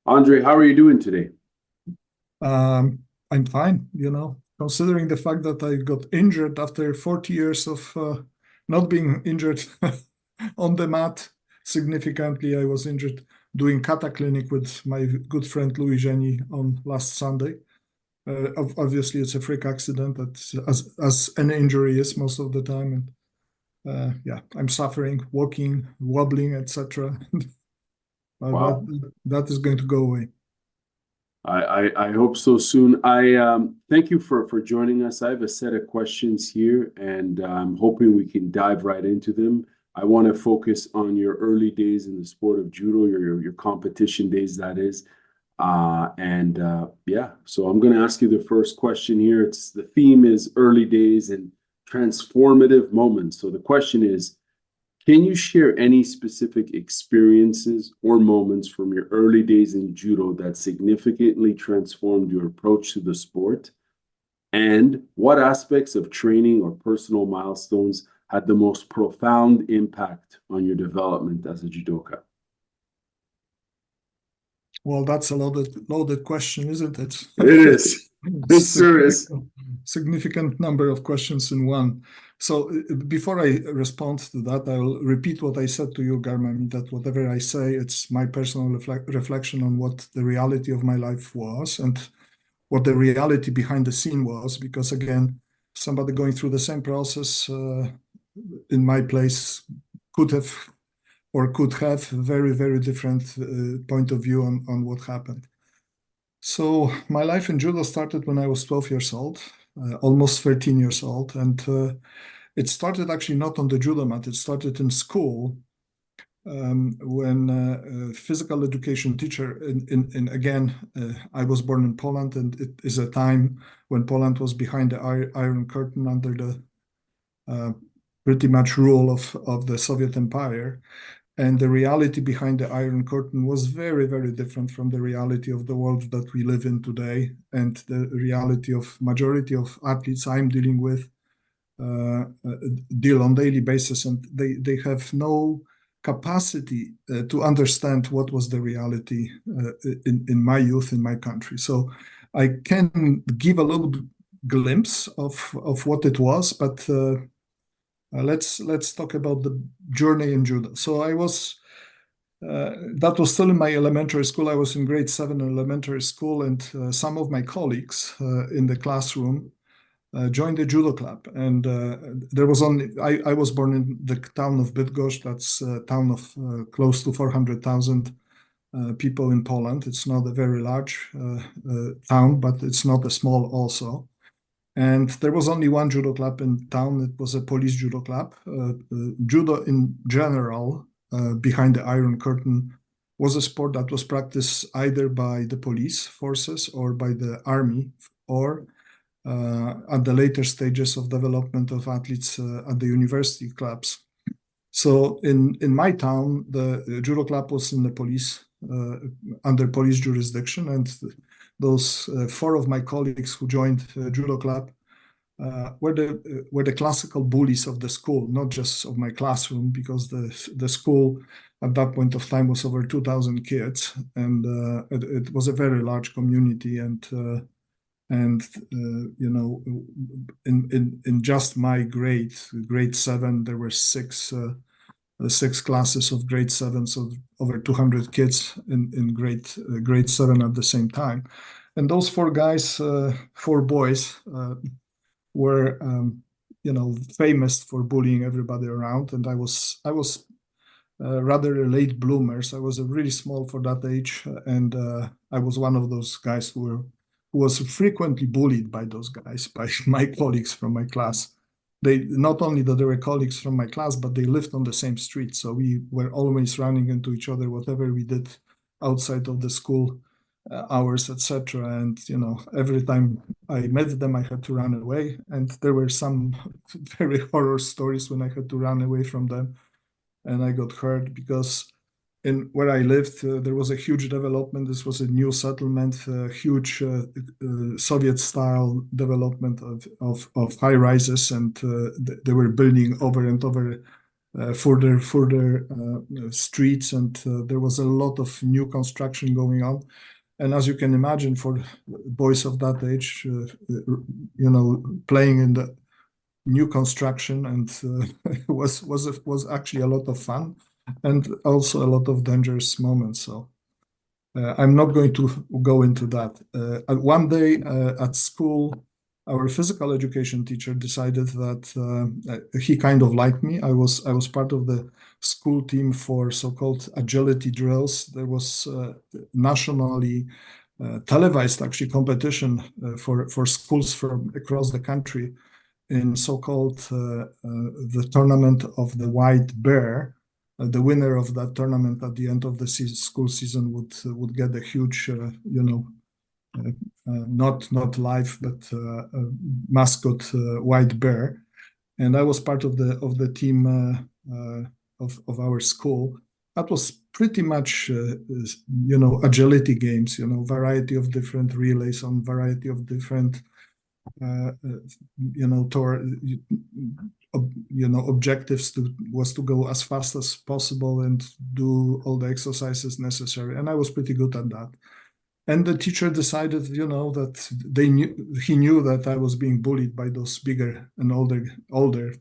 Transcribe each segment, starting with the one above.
Andrzej, how are you doing today? I'm fine, considering the fact that I got injured after 40 years of not being injured on the mat significantly. I was injured doing kata clinic with my good friend Louis Jenny on last Sunday. Obviously, it's a freak accident that as an injury is most of the time. And yeah, I'm suffering, walking, wobbling, etc. Wow. That is going to go away. I hope so soon. I thank you for joining us. I have a set of questions here, and I'm hoping we can dive right into them. I want to focus on your early days in the sport of judo, your competition days, that is. Yeah, so I'm going to ask you the first question here. The theme is early days and transformative moments. So the question is, can you share any specific experiences or moments from your early days in judo that significantly transformed your approach to the sport? And what aspects of training or personal milestones had the most profound impact on your development as a judoka? Well, that's a loaded question, isn't it? It is. It sure is. Significant number of questions in one. So before I respond to that, I'll repeat what I said to you, Garmamie, that whatever I say, it's my personal reflection on what the reality of my life was and what the reality behind the scene was. Because again, somebody going through the same process in my place could have a very, very different point of view on what happened. So my life in judo started when I was 12 years old, almost 13 years old. And it started actually not on the judo mat. It started in school when a physical education teacher, again, I was born in Poland, and it is a time when Poland was behind the Iron Curtain under the pretty much rule of the Soviet Empire. And the reality behind the Iron Curtain was very, very different from the reality of the world that we live in today, and the reality of majority of athletes I'm dealing with deal on daily basis, and they have no capacity to understand what was the reality in my youth in my country. So I can give a little glimpse of what it was, but let's talk about the journey in judo. So that was still in my elementary school. I was in grade 7 in elementary school, and some of my colleagues in the classroom joined the judo club. And I was born in the town of Bydgoszcz. That's a town of close to 400,000 people in Poland. It's not a very large town, but it's not a small also. And there was only one judo club in town. It was a police judo club. Judo in general, behind the Iron Curtain, was a sport that was practiced either by the police forces or by the army, or at the later stages of development of athletes at the university clubs. So in my town, the judo club was in the police, under police jurisdiction, and those 4 of my colleagues who joined judo club were the classical bullies of the school, not just of my classroom, because the school at that point of time was over 2,000 kids, and it was a very large community. And in just my grade 7, there were six classes of grade 7, so over 200 kids in grade 7 at the same time. And those 4 guys, 4 boys, were famous for bullying everybody around. And I was rather a late bloomer. So I was really small for that age, and I was one of those guys who was frequently bullied by those guys, by my colleagues from my class. They not only that they were colleagues from my class, but they lived on the same street. So we were always running into each other, whatever we did outside of the school hours, etc. And every time I met them, I had to run away. And there were some very horror stories when I had to run away from them, and I got hurt because in where I lived, there was a huge development. This was a new settlement, huge Soviet-style development of high rises, and they were building over and over further streets, and there was a lot of new construction going on. And as you can imagine, for boys of that age, playing in the new construction and was actually a lot of fun, and also a lot of dangerous moments. So I'm not going to go into that. One day at school, our physical education teacher decided that he kind of liked me. I was part of the school team for so-called agility drills. There was nationally televised actually competition for schools from across the country in so-called the tournament of the white bear. The winner of that tournament at the end of the school season would get a huge, not live but mascot white bear, and I was part of the team of our school. That was pretty much agility games, variety of different relays on variety of different objectives was to go as fast as possible and do all the exercises necessary, and I was pretty good at that. And the teacher decided, that he knew that I was being bullied by those bigger and older,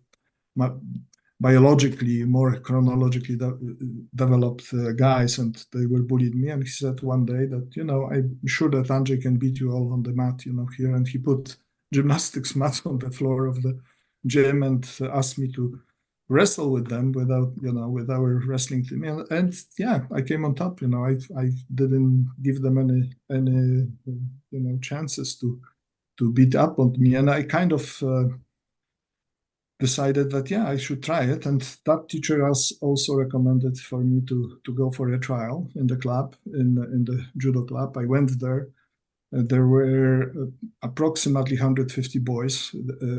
biologically, more chronologically developed guys, and they were bullying me. And he said one day that, I'm sure that Andrzej can beat you all on the mat, here. And he put gymnastics mats on the floor of the gym and asked me to wrestle with them with our wrestling team. And yeah, I came on top. I didn't give them any chances to beat up on me. And I kind of decided that, yeah, I should try it. And that teacher has also recommended for me to go for a trial in the club, in the judo club. I went there. There were approximately 150 boys.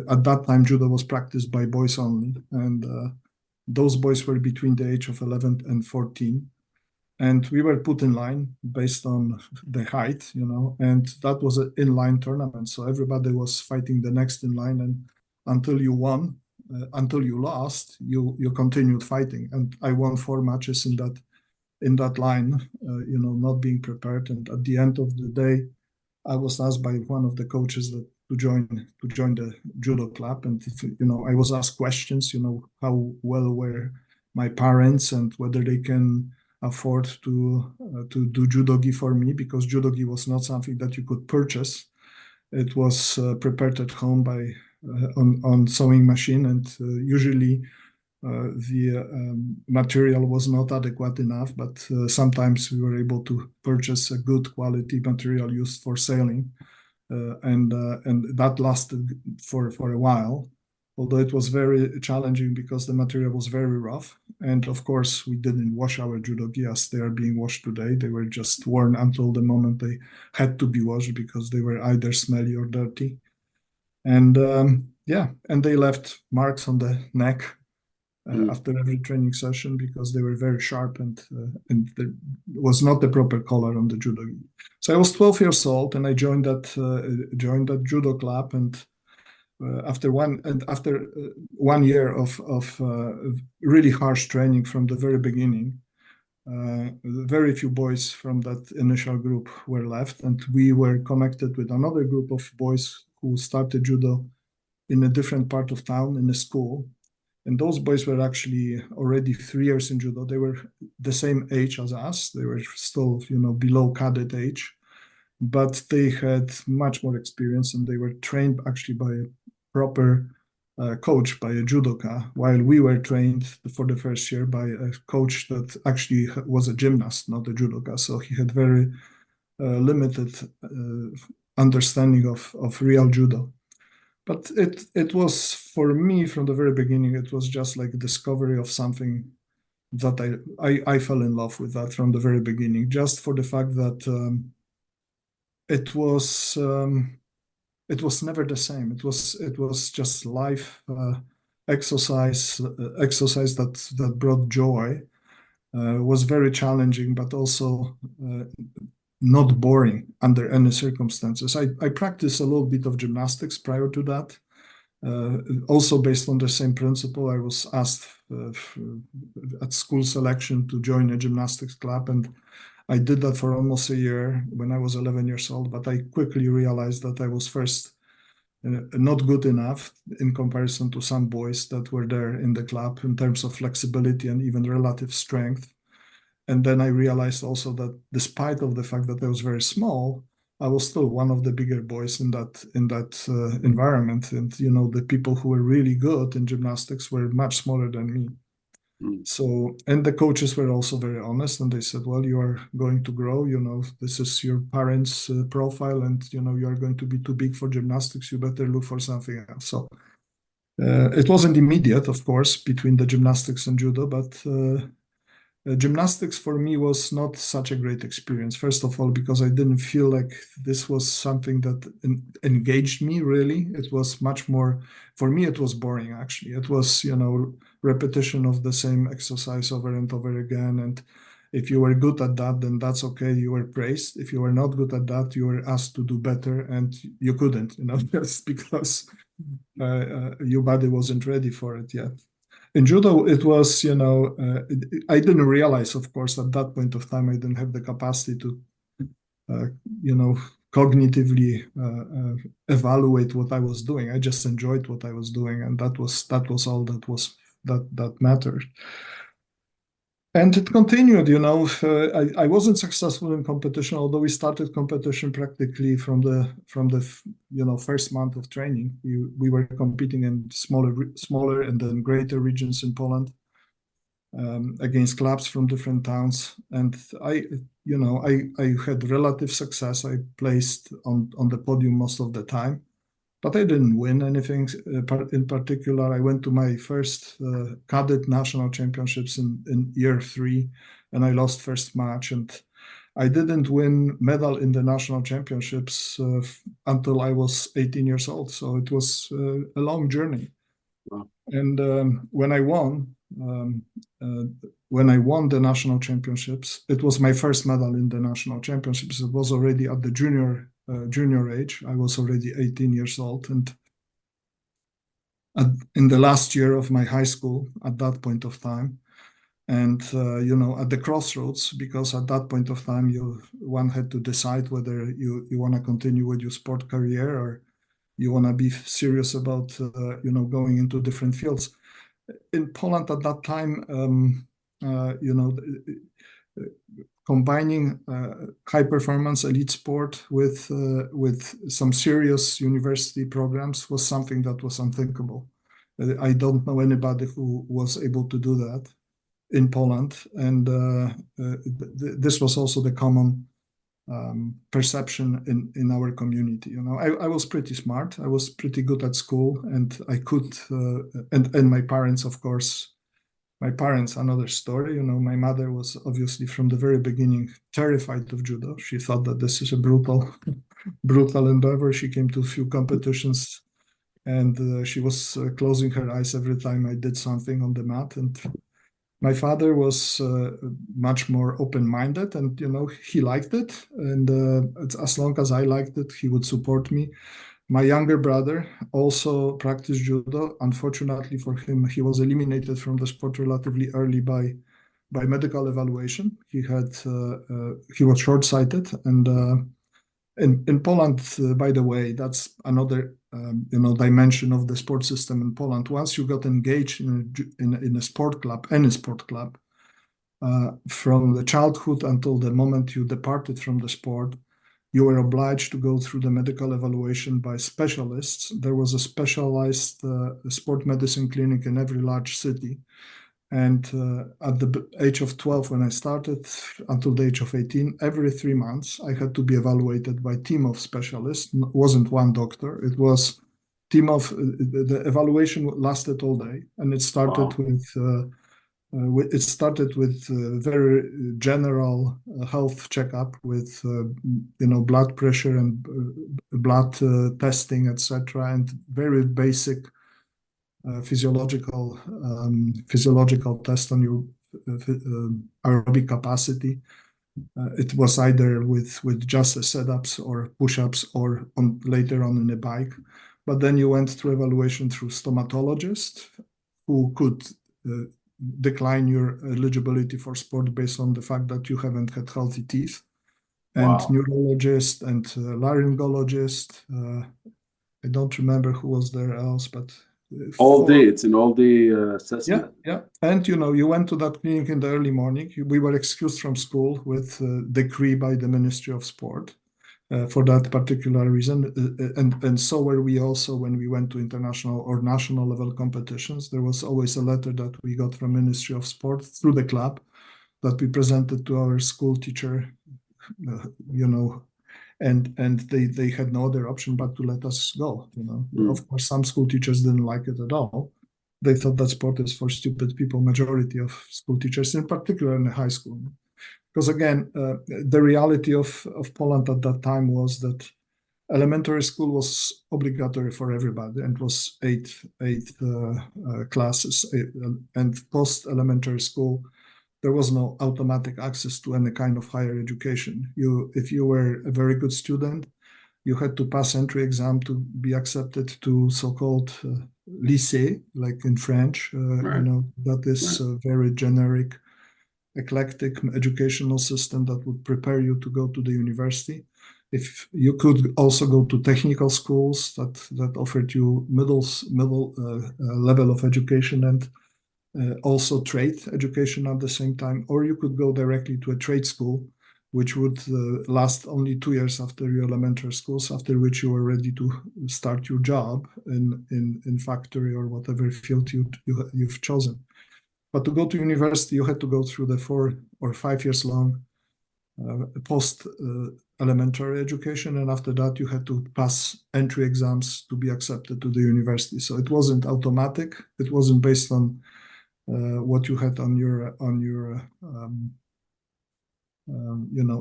At that time, judo was practiced by boys only. And those boys were between the age of 11 and 14. And we were put in line based on the height, and that was an inline tournament. So everybody was fighting the next in line. And until you won, until you lost, you continued fighting. And I won 4 matches in that line, not being prepared. And at the end of the day, I was asked by one of the coaches to join the judo club, and I was asked questions, how well were my parents and whether they can afford to do judogi for me, because judogi was not something that you could purchase. It was prepared at home by on sewing machine, and usually the material was not adequate enough, but sometimes we were able to purchase a good quality material used for sailing, and that lasted for a while, although it was very challenging because the material was very rough. And of course, we didn't wash our judogi as they are being washed today. They were just worn until the moment they had to be washed because they were either smelly or dirty. And and they left marks on the neck after every training session because they were very sharp, and there was not the proper color on the judo. So I was 12 years old, and I joined that judo club. And after 1 year of really harsh training from the very beginning, very few boys from that initial group were left, and we were connected with another group of boys who started judo in a different part of town in a school. And those boys were actually already 3 years in judo. They were the same age as us. They were still, below cadet age, but they had much more experience, and they were trained actually by a proper coach, by a judoka, while we were trained for the first year by a coach that actually was a gymnast, not a judoka. So he had very limited understanding of real judo. But it was, for me, from the very beginning, it was just like a discovery of something that I fell in love with that from the very beginning, just for the fact that it was never the same. It was just life exercise that brought joy. Was very challenging, but also not boring under any circumstances. I practiced a little bit of gymnastics prior to that, Also based on the same principle, I was asked at school selection to join a gymnastics club, and I did that for almost a year when I was 11 years old. But I quickly realized that I was first not good enough in comparison to some boys that were there in the club in terms of flexibility and even relative strength. And then I realized also that despite of the fact that I was very small, I was still one of the bigger boys in that environment. And the people who were really good in gymnastics were much smaller than me. So, and the coaches were also very honest, and they said, well, you are going to grow, this is your parents' profile, and you are going to be too big for gymnastics, you better look for something else. So it wasn't immediate, of course, between the gymnastics and judo, but gymnastics for me was not such a great experience. First of all, because I didn't feel like this was something that engaged me really. It was much more, for me, it was boring actually. It was, repetition of the same exercise over and over again. And if you were good at that, then that's okay. You were praised. If you were not good at that, you were asked to do better, and you couldn't, just because your body wasn't ready for it yet. In judo, it was, I didn't realize, of course, at that point of time, I didn't have the capacity to, cognitively evaluate what I was doing. I just enjoyed what I was doing, and that was all that mattered. And it continued, I wasn't successful in competition, although we started competition practically from the first month of training. We were competing in smaller and then greater regions in Poland against clubs from different towns. And I had relative success. I placed on the podium most of the time, but I didn't win anything in particular. I went to my first cadet national championships in year 3, and I lost first match. And I didn't win medal in the national championships until I was 18 years old. So it was a long journey. Wow. And when I won the national championships, it was my first medal in the national championships. It was already at the junior age. I was already 18 years old, and in the last year of my high school at that point of time. And at the crossroads, because at that point of time one had to decide whether you want to continue with your sport career or you want to be serious about going into different fields. In Poland at that time, combining high performance elite sport with some serious university programs was something that was unthinkable. I don't know anybody who was able to do that in Poland, and this was also the common perception in our community. I was pretty smart. I was pretty good at school, and I could and my parents, of course. My parents, another story. My mother was obviously from the very beginning terrified of judo. She thought that this is a brutal endeavor. She came to a few competitions, and she was closing her eyes every time I did something on the mat. And my father was much more open-minded, and he liked it. And as long as I liked it, he would support me. My younger brother also practiced judo. Unfortunately for him, he was eliminated from the sport relatively early by medical evaluation. He was short-sighted, and in Poland, by the way, that's another dimension of the sport system in Poland. Once you got engaged in a sport club, any sport club, from the childhood until the moment you departed from the sport, you were obliged to go through the medical evaluation by specialists. There was a specialized sport medicine clinic in every large city. And at the age of 12, when I started, until the age of 18, every 3 months, I had to be evaluated by a team of specialists. It wasn't one doctor. It was team of, the evaluation lasted all day. And it started with very general health checkup with blood pressure and blood testing, etc., and very basic physiological test on your aerobic capacity. It was either with just setups or push-ups or later on in a bike. but then you went through evaluation through stomatologist, who could decline your eligibility for sport based on the fact that you haven't had healthy teeth, and Wow. neurologist and laryngologist. I don't remember who was there else, but All day, it's an all-day assessment. yeah. And you went to that clinic in the early morning. We were excused from school with a decree by the Ministry of Sport for that particular reason. And so were we also when we went to international or national level competitions. There was always a letter that we got from Ministry of Sport through the club that we presented to our school teacher, and they had no other option but to let us go. Of course, some school teachers didn't like it at all. They thought that sport is for stupid people, majority of school teachers, in particular in the high school. Because again, the reality of Poland at that time was that elementary school was obligatory for everybody and was eight classes. And post-elementary school, there was no automatic access to any kind of higher education. If you were a very good student, you had to pass entry exam to be accepted to so-called lycée, like in French. That is a very generic, eclectic educational system that would prepare you to go to the university. If you could also go to technical schools that offered you middle level of education and also trade education at the same time, or you could go directly to a trade school, which would last only 2 years after your elementary schools, after which you were ready to start your job in factory or whatever field you've chosen. But to go to university, you had to go through the 4 or 5 years long post elementary education, and after that you had to pass entry exams to be accepted to the university. So it wasn't automatic. It wasn't based on what you had on your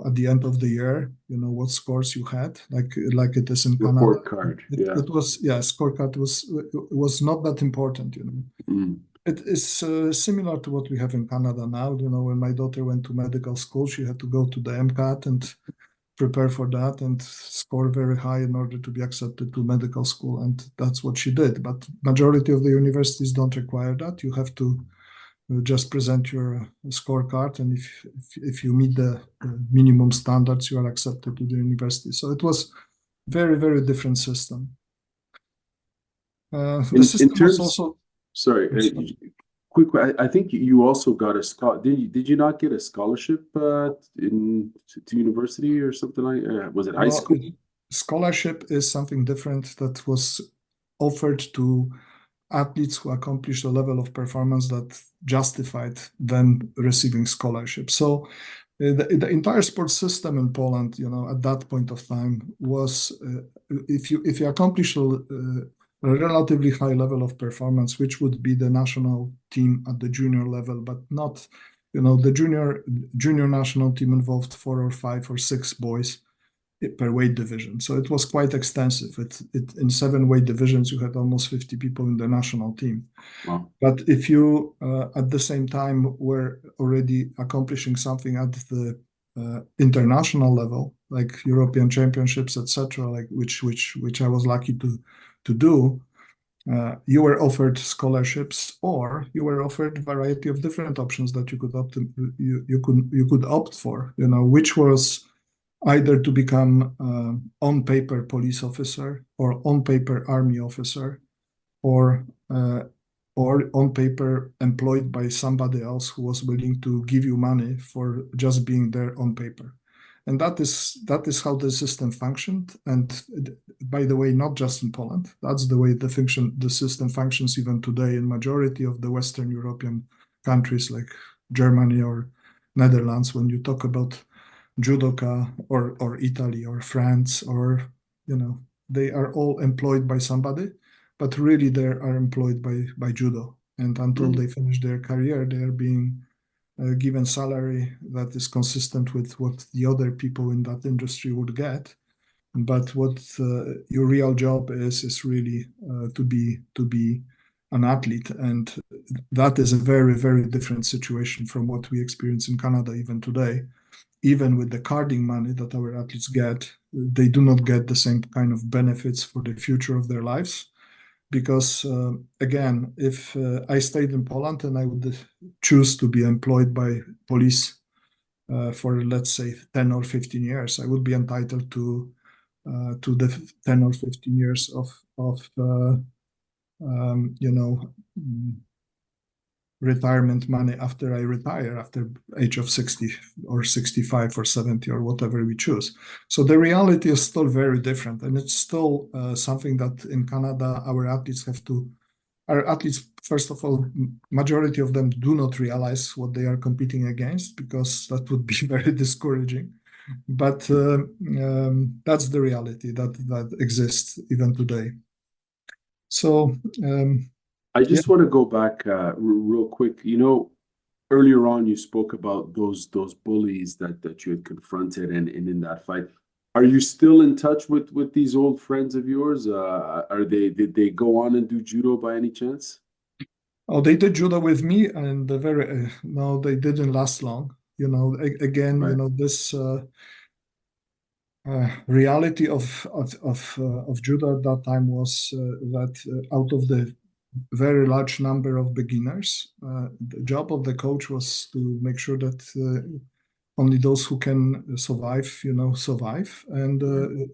at the end of the year, what scores you had, like it is in Canada. Report card. It was, scorecard was not that important. It is similar to what we have in Canada now. When my daughter went to medical school, she had to go to the MCAT and prepare for that and score very high in order to be accepted to medical school, and that's what she did. But majority of the universities don't require that. You have to just present your scorecard, and if you meet the minimum standards, you are accepted to the university. So it was very, very different system. The system was also. Sorry, quick. I think you also got a Did you not get a scholarship to university or something like? Was it high school? Scholarship is something different that was offered to athletes who accomplished a level of performance that justified them receiving scholarship. So the entire sports system in Poland, at that point of time was if you accomplish a relatively high level of performance, which would be the national team at the junior level, but not, the junior national team involved 4 or 5 or 6 boys per weight division. So it was quite extensive. In 7 weight divisions, you had almost 50 people in the national team. Wow. But if you, at the same time, were already accomplishing something at the international level, like European championships, etc., like which I was lucky to do, you were offered scholarships, or you were offered a variety of different options that you could opt for. Which was either to become on paper police officer, or on paper army officer, or on paper employed by somebody else who was willing to give you money for just being there on paper. And that is how the system functioned. And by the way, not just in Poland. That's the way the system functions even today in majority of the Western European countries like Germany or Netherlands. When you talk about judoka or Italy or France, or they are all employed by somebody, but really they are employed by judo, and until they finish their career, they are being given salary that is consistent with what the other people in that industry would get. But what your real job is really to be an athlete, and that is a very, very different situation from what we experience in Canada even today. even with the carding money that our athletes get, they do not get the same kind of benefits for the future of their lives. Because again, if I stayed in Poland and I would choose to be employed by police for, let's say, 10 or 15 years, I would be entitled to the 10 or 15 years of retirement money after I retire, after age of 60 or 65 or 70 or whatever we choose. So the reality is still very different, and it's still something that in Canada our athletes first of all, majority of them do not realize what they are competing against, because that would be very discouraging. But that's the reality that exists even today. So I just want to go back real quick. Earlier on you spoke about those bullies that you had confronted and in that fight. Are you still in touch with these old friends of yours? Did they go on and do judo by any chance? Oh, they did judo with me, and no, they didn't last long. Again, Right. This reality of judo at that time was that out of the very large number of beginners, the job of the coach was to make sure that only those who can survive, survive. And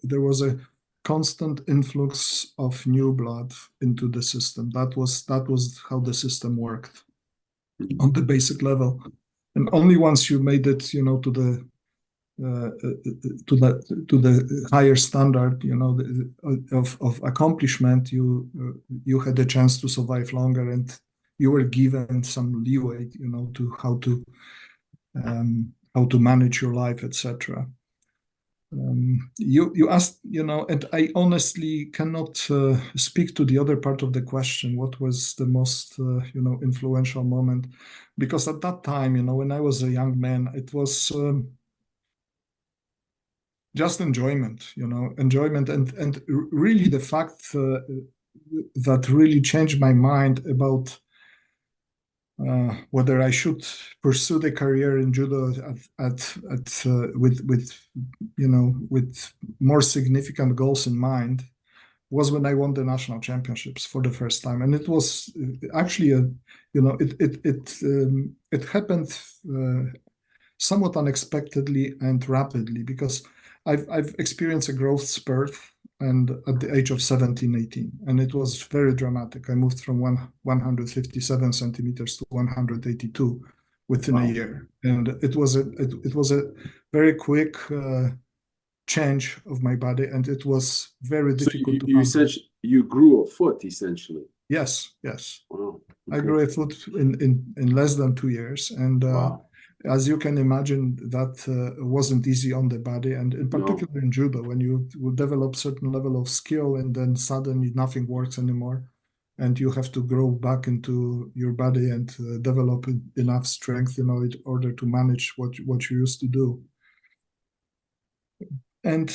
there was a constant influx of new blood into the system. That was how the system worked on the basic level. And only once you made it, to the higher standard, of accomplishment, you had a chance to survive longer, and you were given some leeway, to how to manage your life, etc. You asked, and I honestly cannot speak to the other part of the question. What was the most, influential moment? Because at that time, when I was a young man, it was just enjoyment, enjoyment, and really the fact that really changed my mind about whether I should pursue the career in judo with more significant goals in mind was when I won the national championships for the first time, and it was actually it happened somewhat unexpectedly and rapidly, because I've experienced a growth spurt and at the age of 17, 18, and it was very dramatic. I moved from 157 centimeters to 182 within a year, and it was a very quick change of my body, and it was very difficult to handle. You grew a foot essentially. Yes. Wow. I grew a foot in less than 2 years, and Wow. as you can imagine, that wasn't easy on the body, and in particular No. in judo, when you will develop certain level of skill and then suddenly nothing works anymore, and you have to grow back into your body and develop enough strength, in order to manage what you used to do. And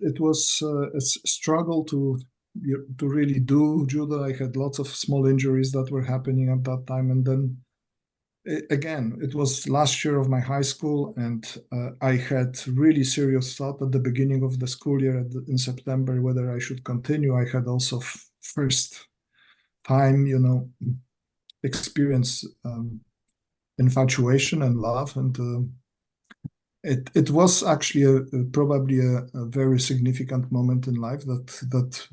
it was a struggle to really do judo. I had lots of small injuries that were happening at that time, and then again, it was last year of my high school, and I had really serious thought at the beginning of the school year in September whether I should continue. I had also first time, experience infatuation and love, and it was actually probably a very significant moment in life that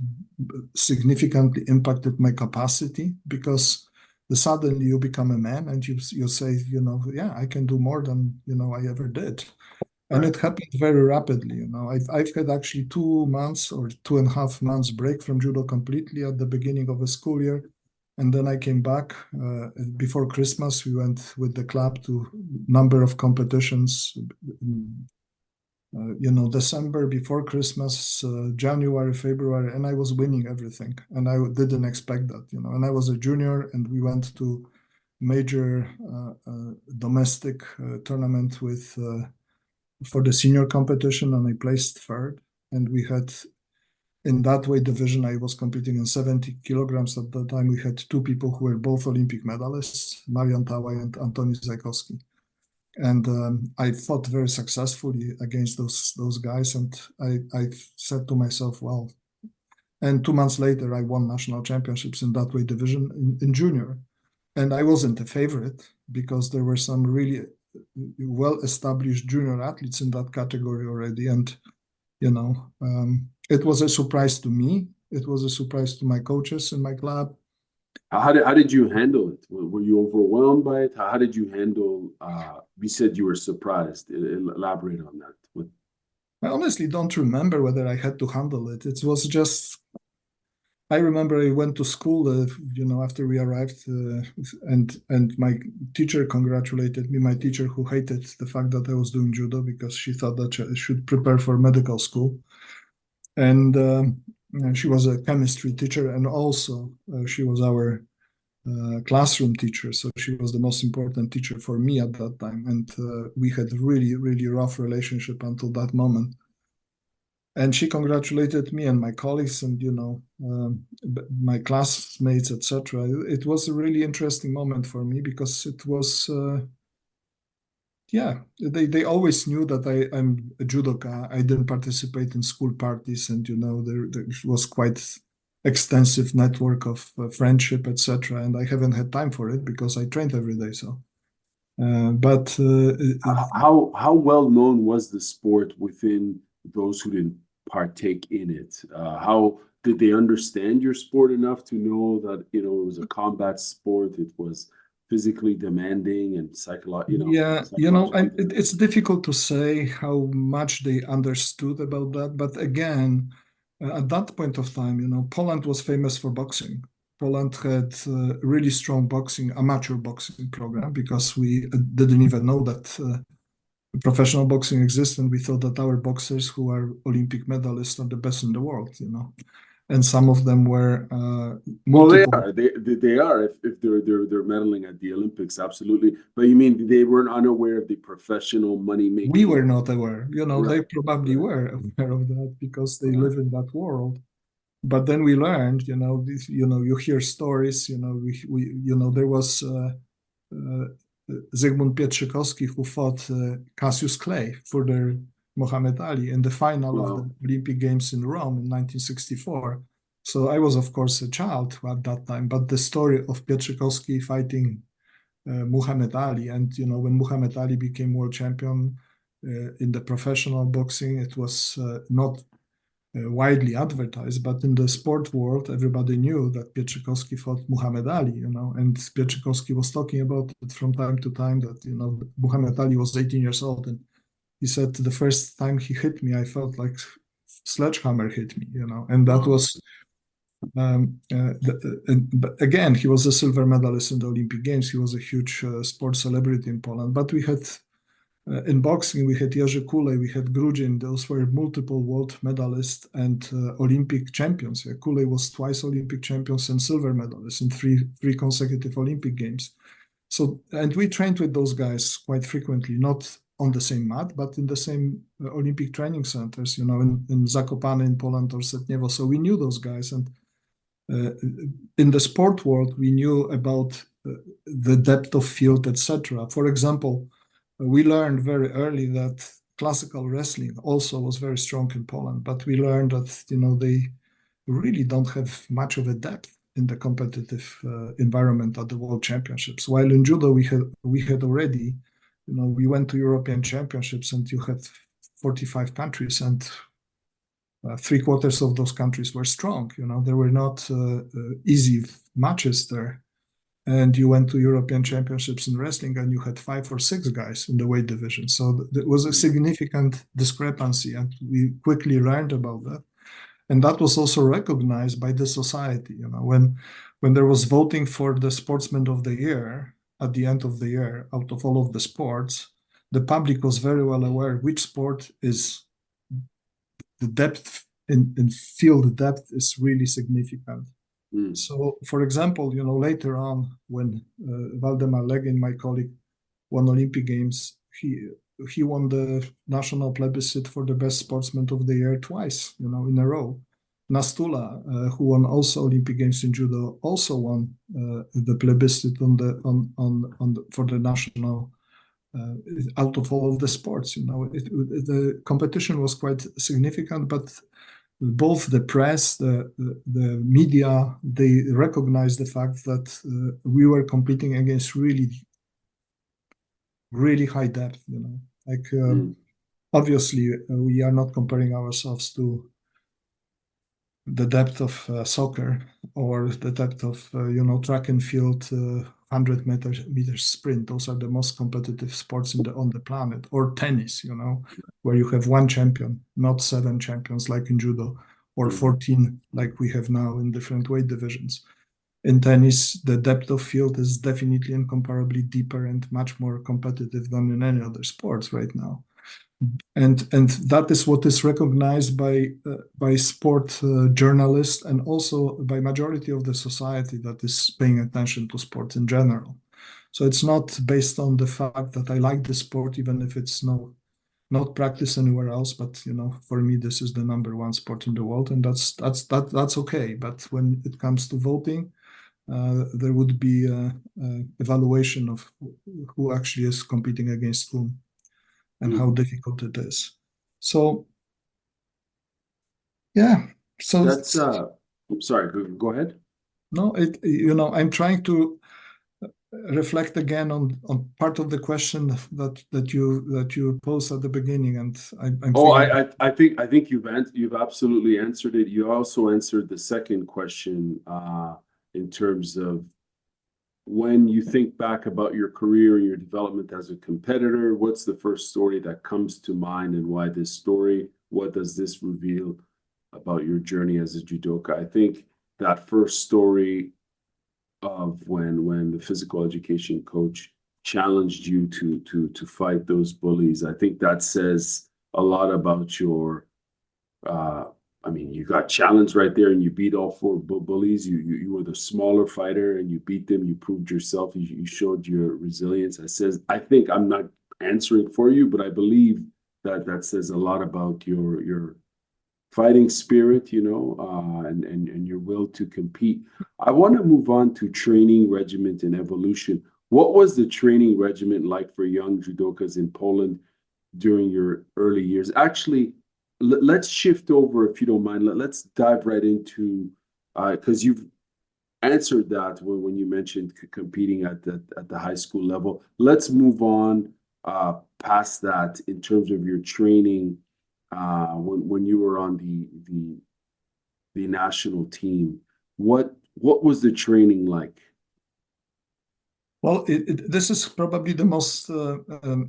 significantly impacted my capacity, because suddenly you become a man and you say, yeah, I can do more than I ever did. And it happened very rapidly. I've had actually 2 months or 2.5 months break from judo completely at the beginning of a school year. And then I came back before Christmas. We went with the club to number of competitions. December before Christmas, January, February, and I was winning everything. And I didn't expect that, And I was a junior, and we went to major domestic tournament for the senior competition, and I placed third. And we had, in that weight division, I was competing in 70 kilograms at the time. We had 2 people who were both Olympic medalists, Marian Tawaj and Antoni Zajkowski. And I fought very successfully against those guys. And I said to myself, well, and 2 months later, I won national championships in that weight division in junior. And I wasn't a favorite because there were some really well-established junior athletes in that category already. And, it was a surprise to me. It was a surprise to my coaches in my club. How did you handle it? Were you overwhelmed by it? How did you handle, you said you were surprised. Elaborate on that. I honestly don't remember whether I had to handle it. It was just, I remember I went to school, after we arrived, and my teacher congratulated me. My teacher, who hated the fact that I was doing judo because she thought that I should prepare for medical school, and she was a chemistry teacher, and also she was our classroom teacher. So she was the most important teacher for me at that time, and we had really, really rough relationship until that moment. And she congratulated me and my colleagues and my classmates, etc. It was a really interesting moment for me because it was they always knew that I'm a judoka. I didn't participate in school parties, and there was quite extensive network of friendship, etc. And I haven't had time for it because I trained every day. So how well known was the sport within those who didn't partake in it? How did they understand your sport enough to know that it was a combat sport? It was physically demanding and psychological. It's difficult to say how much they understood about that. But again, at that point of time, Poland was famous for boxing. Poland had really strong amateur boxing program because we didn't even know that professional boxing exists, and we thought that our boxers who are Olympic medalists are the best in the world, and some of them were multiple. They are if they're medaling at the Olympics, absolutely. But you mean they weren't unaware of the professional money making? We were not aware. They probably were aware of that because they live in that world. But then we learned, you hear stories, there was Zygmunt Pietrzykowski, who fought Cassius Clay for the Muhammad Ali in the final of the Olympic Games in Rome in 1964. So I was, of course, a child at that time, but the story of Pietrzykowski fighting Muhammad Ali, and when Muhammad Ali became world champion in the professional boxing, it was not widely advertised, but in the sport world, everybody knew that Pietrzykowski fought Muhammad Ali, and Pietrzykowski was talking about it from time to time that, Muhammad Ali was 18 years old, and he said the first time he hit me, I felt like sledgehammer hit me, and that was, but again, he was a silver medalist in the Olympic Games. He was a huge sports celebrity in Poland, but we had in boxing, we had Jerzy Kulej, we had Gruzin. Those were multiple world medalists and Olympic champions. Kulej was twice Olympic champions and silver medalists in three consecutive Olympic Games. So, and we trained with those guys quite frequently, not on the same mat, but in the same Olympic training centers, in Zakopane in Poland or Setniewo. So we knew those guys. And in the sport world, we knew about the depth of field, etc. For example, we learned very early that classical wrestling also was very strong in Poland, but we learned that they really don't have much of a depth in the competitive environment at the World Championships. While in judo we had already, we went to European Championships, and you had 45 countries, and 3/4 of those countries were strong. There were not easy matches there. And you went to European Championships in wrestling, and you had 5 or 6 guys in the weight division. So there was a significant discrepancy, and we quickly learned about that. And that was also recognized by the society. When there was voting for the Sportsman of the Year at the end of the year, out of all of the sports, the public was very well aware which sport is the depth in field depth is really significant. So, for example, later on, when Waldemar Legin, my colleague, won Olympic Games, he won the national plebiscite for the best sportsman of the year twice, in a row. Nastula, who won also Olympic Games in judo, also won the plebiscite for the national out of all of the sports. The competition was quite significant, but both the press, the media, they recognized the fact that we were competing against really, really high depth. Obviously, we are not comparing ourselves to the depth of soccer or the depth of track and field, 100 meter sprint. Those are the most competitive sports on the planet. Or tennis, where you have one champion, not 7 champions like in judo, or 14 like we have now in different weight divisions. In tennis, the depth of field is definitely incomparably deeper and much more competitive than in any other sports right now. And that is what is recognized by sport journalists and also by majority of the society that is paying attention to sport in general. So it's not based on the fact that I like the sport, even if it's not practiced anywhere else. But for me, this is the #1 sport in the world, and that's okay. But when it comes to voting, there would be an evaluation of who actually is competing against whom and how difficult it is. So, yeah. So that's I'm sorry. Go ahead. No, I'm trying to reflect again on part of the question that you posed at the beginning, and I think you've absolutely answered it. You also answered the second question in terms of when you think back about your career and your development as a competitor, what's the first story that comes to mind, and why this story? What does this reveal about your journey as a judoka? I think that first story of when the physical education coach challenged you to fight those bullies, I think that says a lot about your you got challenged right there and you beat all 4 bullies. You were the smaller fighter and you beat them. You proved yourself. You showed your resilience. I think I'm not answering for you, but I believe that says a lot about your fighting spirit, and your will to compete. I want to move on to training regimen and evolution. What was the training regimen like for young judokas in Poland during your early years? Actually, let's shift over, if you don't mind. Let's dive right into, because you've answered that when you mentioned competing at the high school level. Let's move on past that in terms of your training when you were on the national team. What was the training like? Well, this is probably the most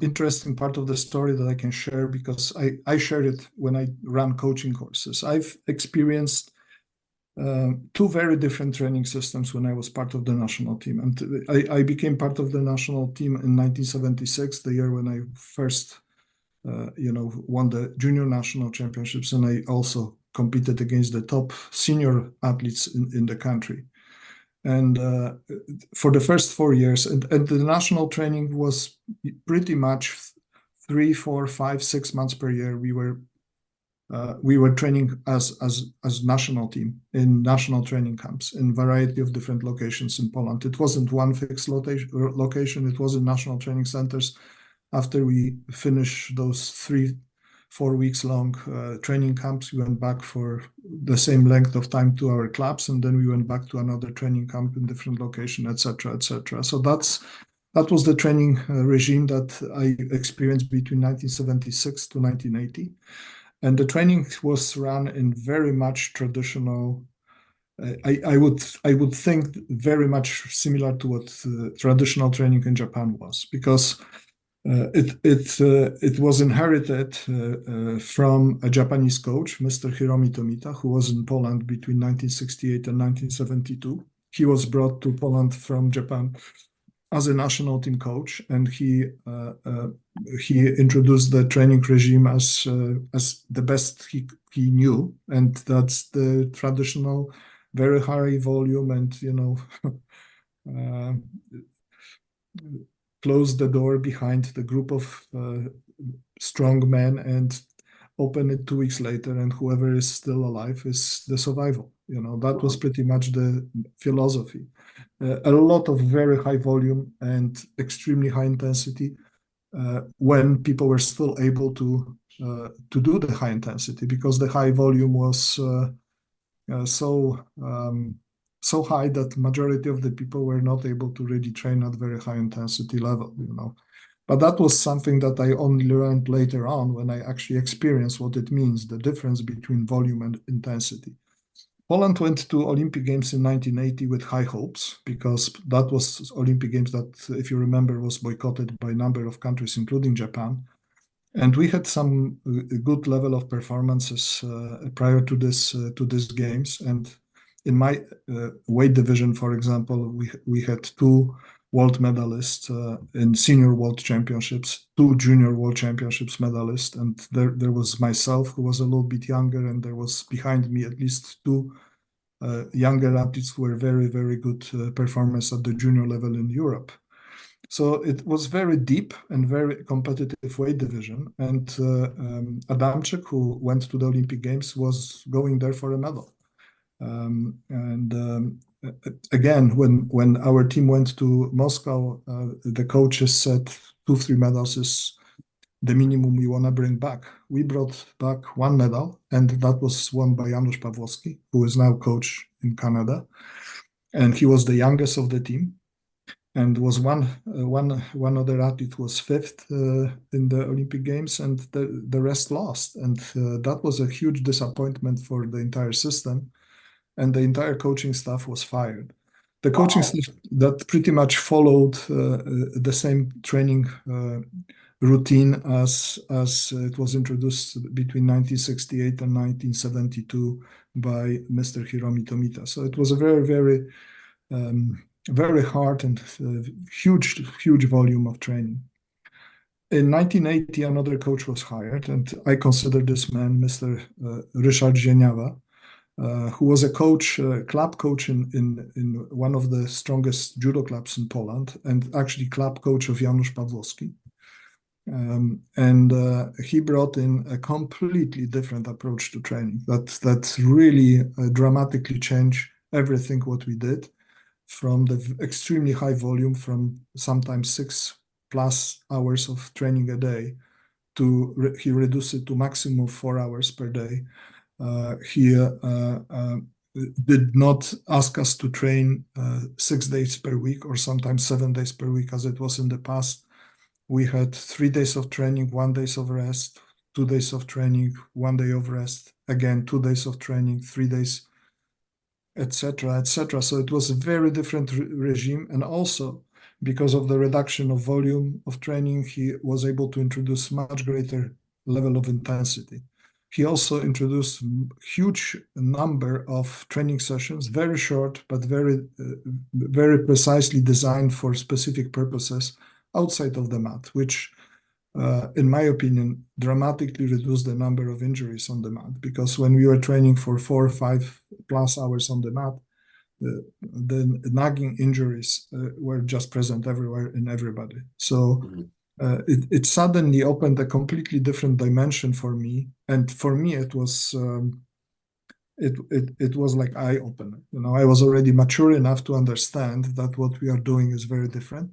interesting part of the story that I can share, because I shared it when I ran coaching courses. I've experienced 2 very different training systems when I was part of the national team. And I became part of the national team in 1976, the year when I first won the junior national championships. And I also competed against the top senior athletes in the country. And for the first 4 years, and the national training was pretty much 3, 4, 5, 6 months per year. We were training as national team in national training camps in variety of different locations in Poland. It wasn't one fixed location. It was in national training centers. After we finished those 3, 4 weeks long training camps, we went back for the same length of time to our clubs, and then we went back to another training camp in different location, etc., etc. So that was the training regime that I experienced between 1976 to 1980, and the training was run in very much traditional. I would think very much similar to what traditional training in Japan was, because it was inherited from a Japanese coach, Mr. Hiromi Tomita, who was in Poland between 1968 and 1972. He was brought to Poland from Japan as a national team coach, and he introduced the training regime as the best he knew, and that's the traditional, very high volume, and close the door behind the group of strong men and open it 2 weeks later, and whoever is still alive is the survival. That was pretty much the philosophy. A lot of very high volume and extremely high intensity, when people were still able to do the high intensity, because the high volume was so high that majority of the people were not able to really train at very high intensity level, you know. But that was something that I only learned later on when I actually experienced what it means, the difference between volume and intensity. Poland went to Olympic Games in 1980 with high hopes, because that was Olympic Games that, if you remember, was boycotted by a number of countries, including Japan. And we had some good level of performances prior to this games. And in my weight division, for example, we had 2 world medalists in senior world championships, 2 junior world championships medalists, and there was myself, who was a little bit younger, and there was behind me at least 2 younger athletes who were very, very good performers at the junior level in Europe. So it was very deep and very competitive weight division. And Adamczyk, who went to the Olympic Games, was going there for a medal. Again, when our team went to Moscow, the coaches said 2-3 medals is the minimum we want to bring back. We brought back 1 medal, and that was won by Janusz Pawłowski, who is now coach in Canada. And he was the youngest of the team. And was one other athlete was 5th in the Olympic Games, and the rest lost. And that was a huge disappointment for the entire system. And the entire coaching staff was fired. The coaching staff that pretty much followed the same training routine as it was introduced between 1968 and 1972 by Mr. Hiromi Tomita. So it was a very, very very hard and huge volume of training. In 1980, another coach was hired, and I consider this man Mr. Ryszard Zieniawa, who was a coach, club coach in one of the strongest judo clubs in Poland, and actually club coach of Janusz Pawłowski. He brought in a completely different approach to training that really dramatically changed everything what we did, from the extremely high volume, from sometimes 6+ hours of training a day, to he reduced it to maximum 4 hours per day. He did not ask us to train 6 days per week or sometimes 7 days per week, as it was in the past. We had 3 days of training, 1 day of rest, 2 days of training, 1 day of rest, again 2 days of training, 3 days, etc., etc. So it was a very different regime. And also, because of the reduction of volume of training, he was able to introduce much greater level of intensity. He also introduced huge number of training sessions, very short, but very precisely designed for specific purposes outside of the mat, which, in my opinion, dramatically reduced the number of injuries on the mat. Because when we were training for 4 or 5+ hours on the mat, the nagging injuries were just present everywhere in everybody. So it suddenly opened a completely different dimension for me, and for me it was like eye-opener. You know, I was already mature enough to understand that what we are doing is very different,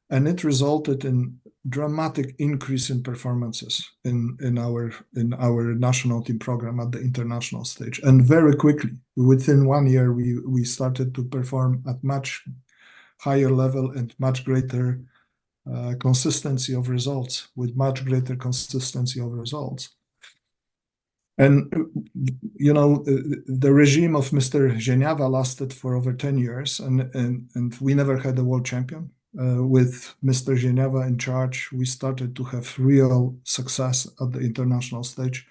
and it resulted in dramatic increase in performances in our national team program at the international stage. And very quickly, within 1 year, we started to perform at much higher level and much greater consistency of results, with much greater consistency of results. And, you know, the regime of Mr. Zieniawa lasted for over 10 years, and we never had a world champion. With Mr. Zieniawa in charge, we started to have real success at the international stage.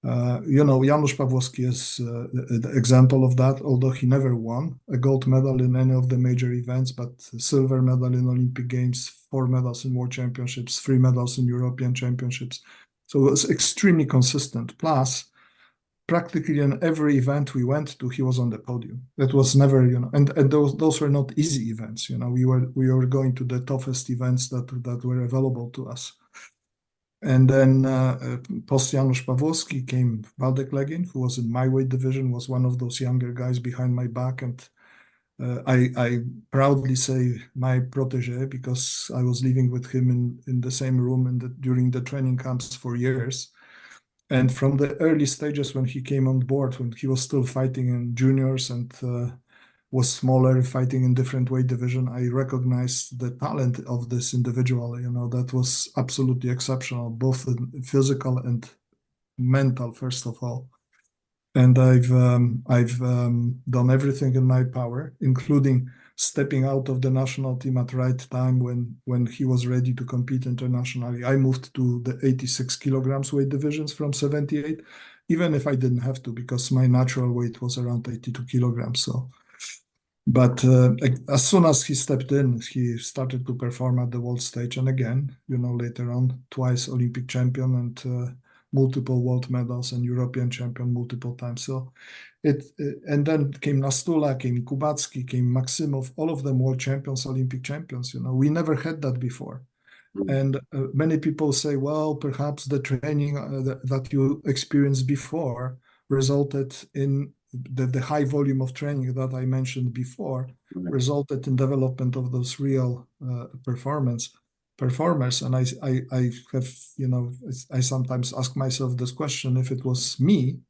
You know, Janusz Pawłowski is the example of that, although he never won a gold medal in any of the major events, but a silver medal in Olympic Games, 4 medals in World Championships, 3 medals in European Championships. So it was extremely consistent. Plus, practically in every event we went to, he was on the podium. That was never, you know, and those were not easy events. You know, we were going to the toughest events that were available to us. And then post Janusz Pawłowski came Waldek Legin, who was in my weight division, was one of those younger guys behind my back, and I proudly say my protege because I was living with him in the same room during the training camps for years. And from the early stages when he came on board, when he was still fighting in juniors and was smaller, fighting in different weight division, I recognized the talent of this individual. That was absolutely exceptional, both in physical and mental, first of all. And I've done everything in my power, including stepping out of the national team at right time when he was ready to compete internationally. I moved to the 86 kilograms weight divisions from 78, even if I didn't have to, because my natural weight was around 82 kilograms. But as soon as he stepped in, he started to perform at the world stage. And again, later on, twice Olympic champion and multiple world medals and European champion multiple times. So and then came Nastula, came Kubacki, came Maximov, all of them world champions, Olympic champions. We never had that before. And many people say, well, perhaps the training that you experienced before resulted in the high volume of training that I mentioned before, resulted in development of those real performers. And I have, I sometimes ask myself this question: if it was me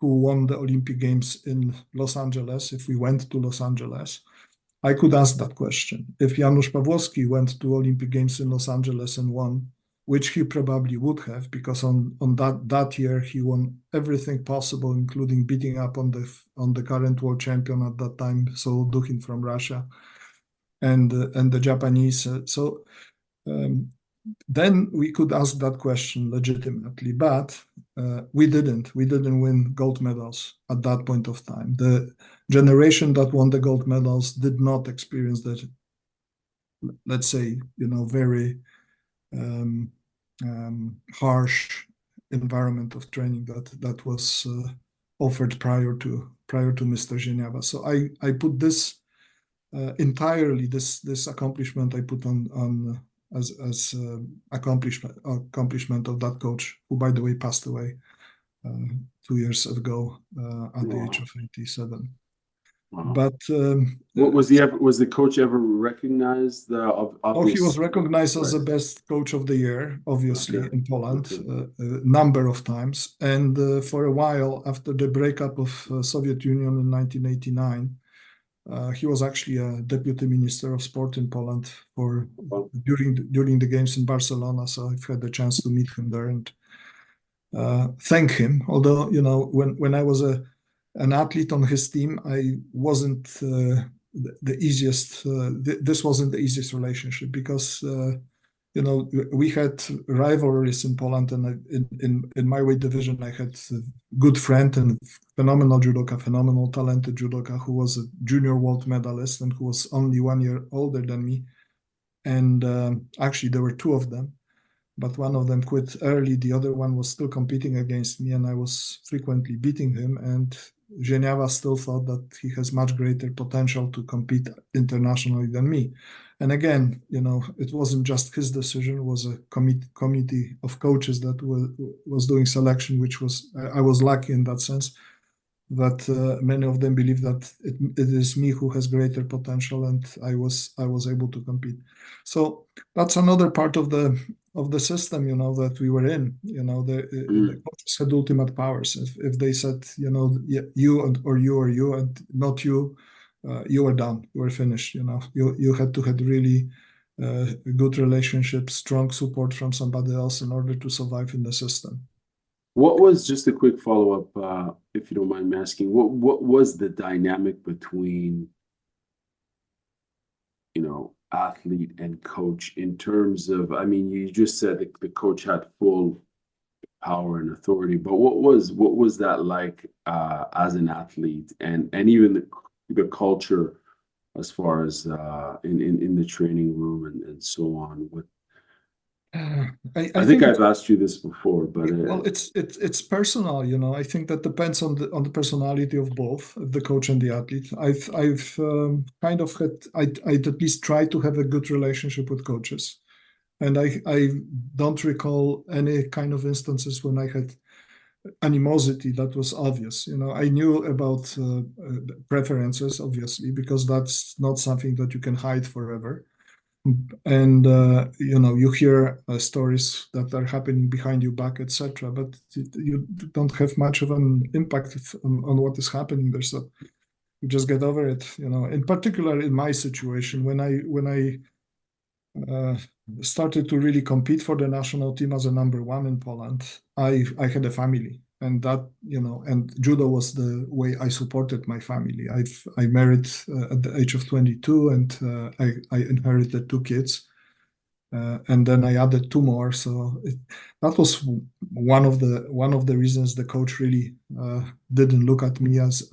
who won the Olympic Games in Los Angeles, if we went to Los Angeles, I could ask that question. If Janusz Pawłowski went to Olympic Games in Los Angeles and won, which he probably would have, because on that year he won everything possible, including beating up on the current world champion at that time, Soul Dukhin from Russia, and the Japanese. Then we could ask that question legitimately, but we didn't. We didn't win gold medals at that point of time. The generation that won the gold medals did not experience that, let's say, very harsh environment of training that was offered prior to Mr. Zieniawa. So I put this entirely this accomplishment I put on as accomplishment of that coach, who, by the way, passed away 2 years ago at the age of 87. Wow. But was the coach ever recognized? he was recognized as the best coach of the year, obviously, in Poland, a number of times. And for a while, after the breakup of Soviet Union in 1989, he was actually a deputy minister of sport in Poland during the games in Barcelona. So I've had the chance to meet him there and thank him. Although, when I was an athlete on his team, I wasn't the easiest. This wasn't the easiest relationship because we had rivalries in Poland, and in my weight division, I had a good friend and phenomenal judoka, phenomenal talented judoka, who was a junior world medalist and who was only 1 year older than me. And actually, there were two of them, but one of them quit early. The other one was still competing against me, and I was frequently beating him. And Zieniawa still thought that he has much greater potential to compete internationally than me. And again, it wasn't just his decision. It was a committee of coaches that was doing selection, I was lucky in that sense, that many of them believe that it is me who has greater potential, and I was able to compete. So that's another part of the system, that we were in. The coaches had ultimate powers. If they said, you or you, and not you, you were done. You were finished. You had to have really good relationships, strong support from somebody else in order to survive in the system. What was, just a quick follow-up, if you don't mind me asking, what was the dynamic between, athlete and coach in terms of, I mean, you just said the coach had full power and authority, but what was that like as an athlete, and even the culture as far as in the training room and so on? I think I've asked you this before, but well, it's personal. I think that depends on the personality of both the coach and the athlete. I've kind of I'd at least try to have a good relationship with coaches, and I don't recall any kind of instances when I had animosity that was obvious. I knew about preferences, obviously, because that's not something that you can hide forever. And you hear stories that are happening behind your back, etc. But you don't have much of an impact on what is happening there. So you just get over it. In particular, in my situation, when I started to really compete for the national team as a number one in Poland, I had a family, and that and judo was the way I supported my family. I married at the age of 22, and I inherited 2 kids, and then I added 2 more. So that was one of the reasons the coach really didn't look at me as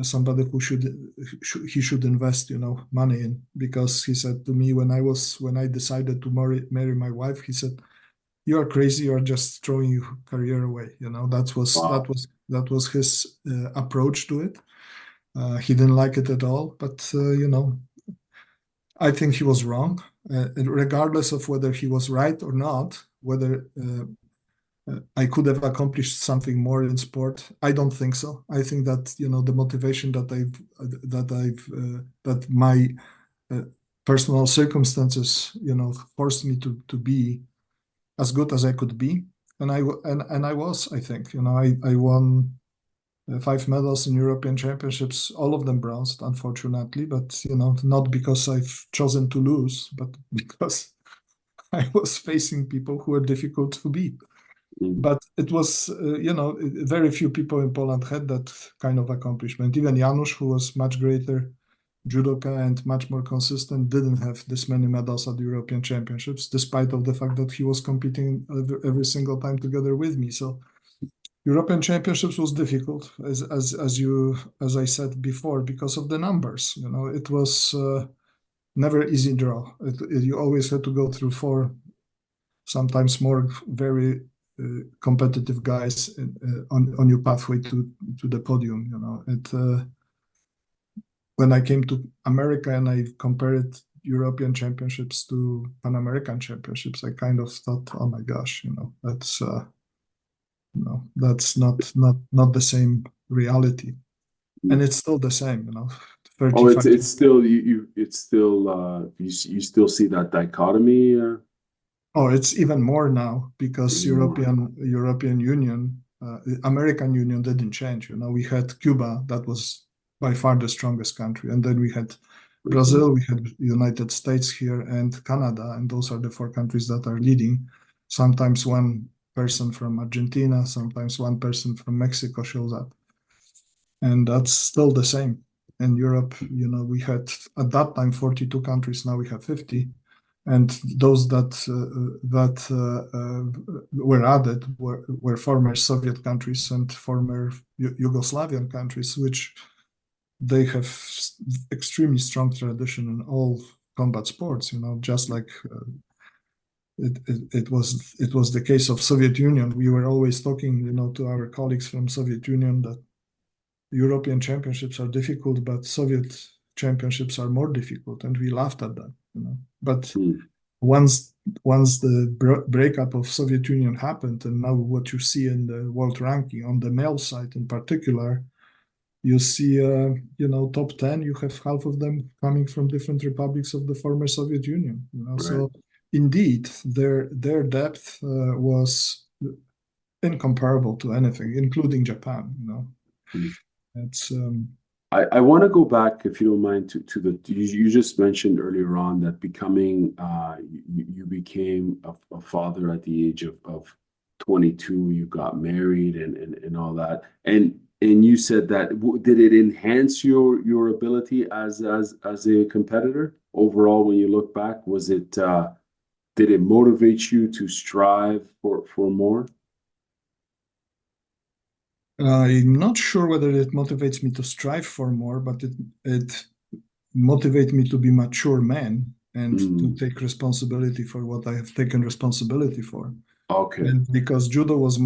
somebody who should invest money in, because he said to me when I decided to marry my wife, he said, "You are crazy, you are just throwing your career away." Wow. That was his approach to it. He didn't like it at all, but I think he was wrong, regardless of whether he was right or not, whether I could have accomplished something more in sport. I don't think so. I think that the motivation that my personal circumstances forced me to be as good as I could be, and I was. I think I won 5 medals in European Championships, all of them bronze, unfortunately. But not because I've chosen to lose, but because I was facing people who were difficult to beat. Mm. But it was, very few people in Poland had that kind of accomplishment. Even Janusz, who was much greater judoka and much more consistent, didn't have this many medals at the European Championships, despite of the fact that he was competing every single time together with me. So European Championships was difficult, as I said before, because of the numbers. It was never easy draw. You always had to go through 4, sometimes more, very competitive guys on your pathway to the podium. When I came to America and I compared European Championships to Pan American Championships, I kind of thought, oh my gosh, that's not the same reality, and it's still the same. Oh, 35. it's still it's still you still see that dichotomy. Oh, it's even more now, because Even more. European Union, American Union didn't change. We had Cuba, that was by far the strongest country, and then we had Brazil, we had United States here, and Canada, and those are the 4 countries that are leading. Sometimes one person from Argentina, sometimes one person from Mexico shows up, and that's still the same. In Europe, we had at that time 42 countries. Now we have 50. And those that were added were former Soviet countries and former Yugoslavian countries, which they have extremely strong tradition in all combat sports. Just like it was the case of Soviet Union. We were always talking, to our colleagues from Soviet Union that European Championships are difficult, but Soviet Championships are more difficult, and we laughed at that. But once the breakup of Soviet Union happened, and now what you see in the world ranking on the male side in particular, you see top 10. You have half of them coming from different republics of the former Soviet Union. Right. So indeed, their depth was incomparable to anything, including Japan. It's I want to go back, if you don't mind, to the you just mentioned earlier on that becoming you became a father at the age of 22. You got married and all that, and you said that did it enhance your ability as a competitor overall? When you look back, was it did it motivate you to strive for more? I'm not sure whether it motivates me to strive for more, but it motivates me to be mature man and to take responsibility for what I have taken responsibility for. Okay. And because judo was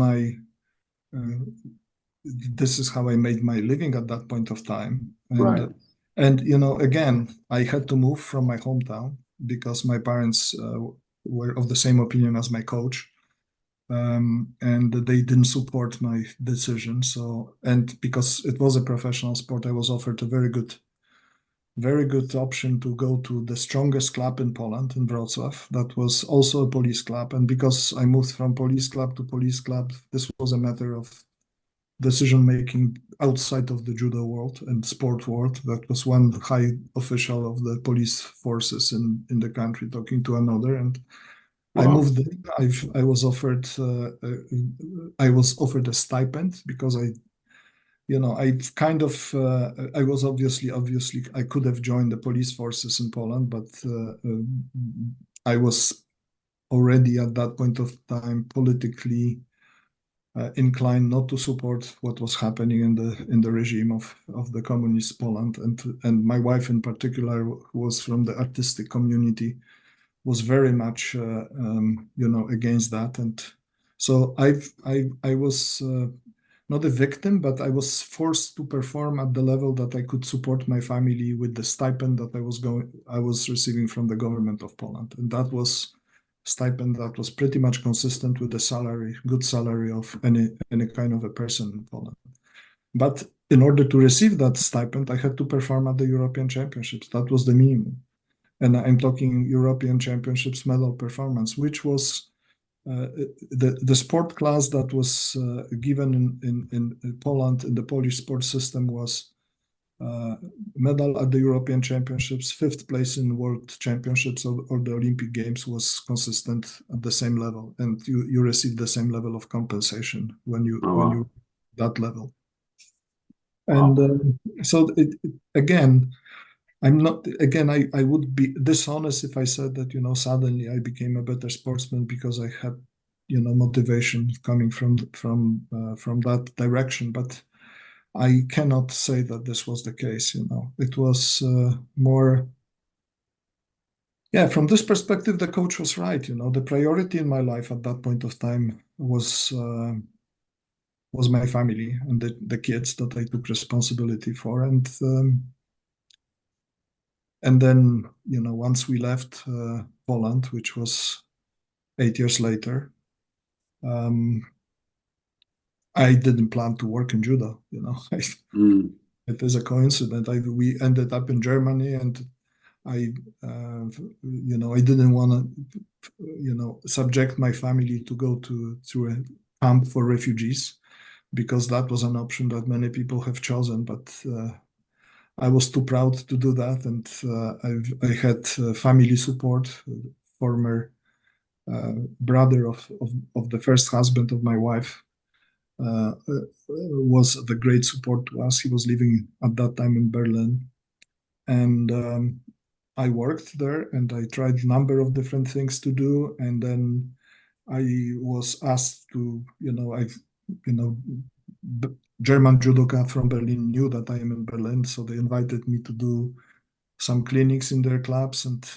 this is how I made my living at that point of time. And, Right. And again, I had to move from my hometown because my parents were of the same opinion as my coach. and they didn't support my decision. So, and because it was a professional sport, I was offered a very good option to go to the strongest club in Poland, in Wrocław. That was also a police club. And because I moved from police club to police club, this was a matter of decision making outside of the judo world and sport world. That was one high official of the police forces in the country talking to another. And I Wow. moved in. I was offered a stipend because I've kind of I was obviously I could have joined the police forces in Poland, but I was already at that point of time politically inclined not to support what was happening in the regime of the communist Poland, and my wife in particular, who was from the artistic community, was very much against that, and so I was not a victim, but I was forced to perform at the level that I could support my family with the stipend that I was receiving from the government of Poland, and that was stipend that was pretty much consistent with the good salary of any kind of a person in Poland. But in order to receive that stipend, I had to perform at the European Championships. That was the minimum. And I'm talking European Championships medal performance, which was the sport class that was given in Poland, in the Polish sports system, was medal at the European Championships, fifth place in World Championships or the Olympic Games was consistent at the same level, and you receive the same level of compensation when you that level. And so again, I would be dishonest if I said that, suddenly I became a better sportsman because I had, motivation coming from that direction. But I cannot say that this was the case. It was more. Yeah, from this perspective, the coach was right. The priority in my life at that point of time was my family and the kids that I took responsibility for, and then, once we left Poland, which was 8 years later, I didn't plan to work in judo. It is a coincidence. We ended up in Germany, and I didn't want to, subject my family to go to a camp for refugees, because that was an option that many people have chosen, but I was too proud to do that, and I had family support. Former brother of the first husband of my wife was the great support to us. He was living at that time in Berlin, and I worked there, and I tried a number of different things to do, and then I was asked to, German judoka from Berlin knew that I am in Berlin, so they invited me to do some clinics in their clubs, and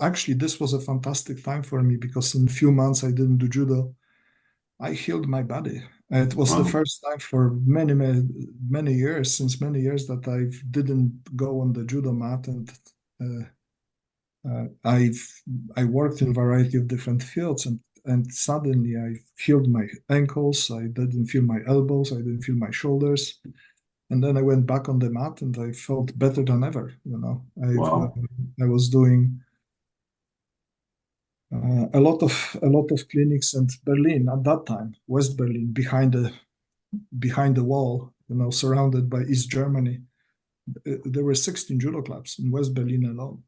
actually this was a fantastic time for me, because in a few months I didn't do judo. I healed my body. It was the first time for many years, since many years, that I didn't go on the judo mat, and I worked in a variety of different fields, and suddenly I healed my ankles. I didn't feel my elbows. I didn't feel my shoulders. And then I went back on the mat, and I felt better than ever. I was doing a lot of clinics in Berlin at that time, West Berlin, behind the wall, surrounded by East Germany. There were 16 judo clubs in West Berlin alone.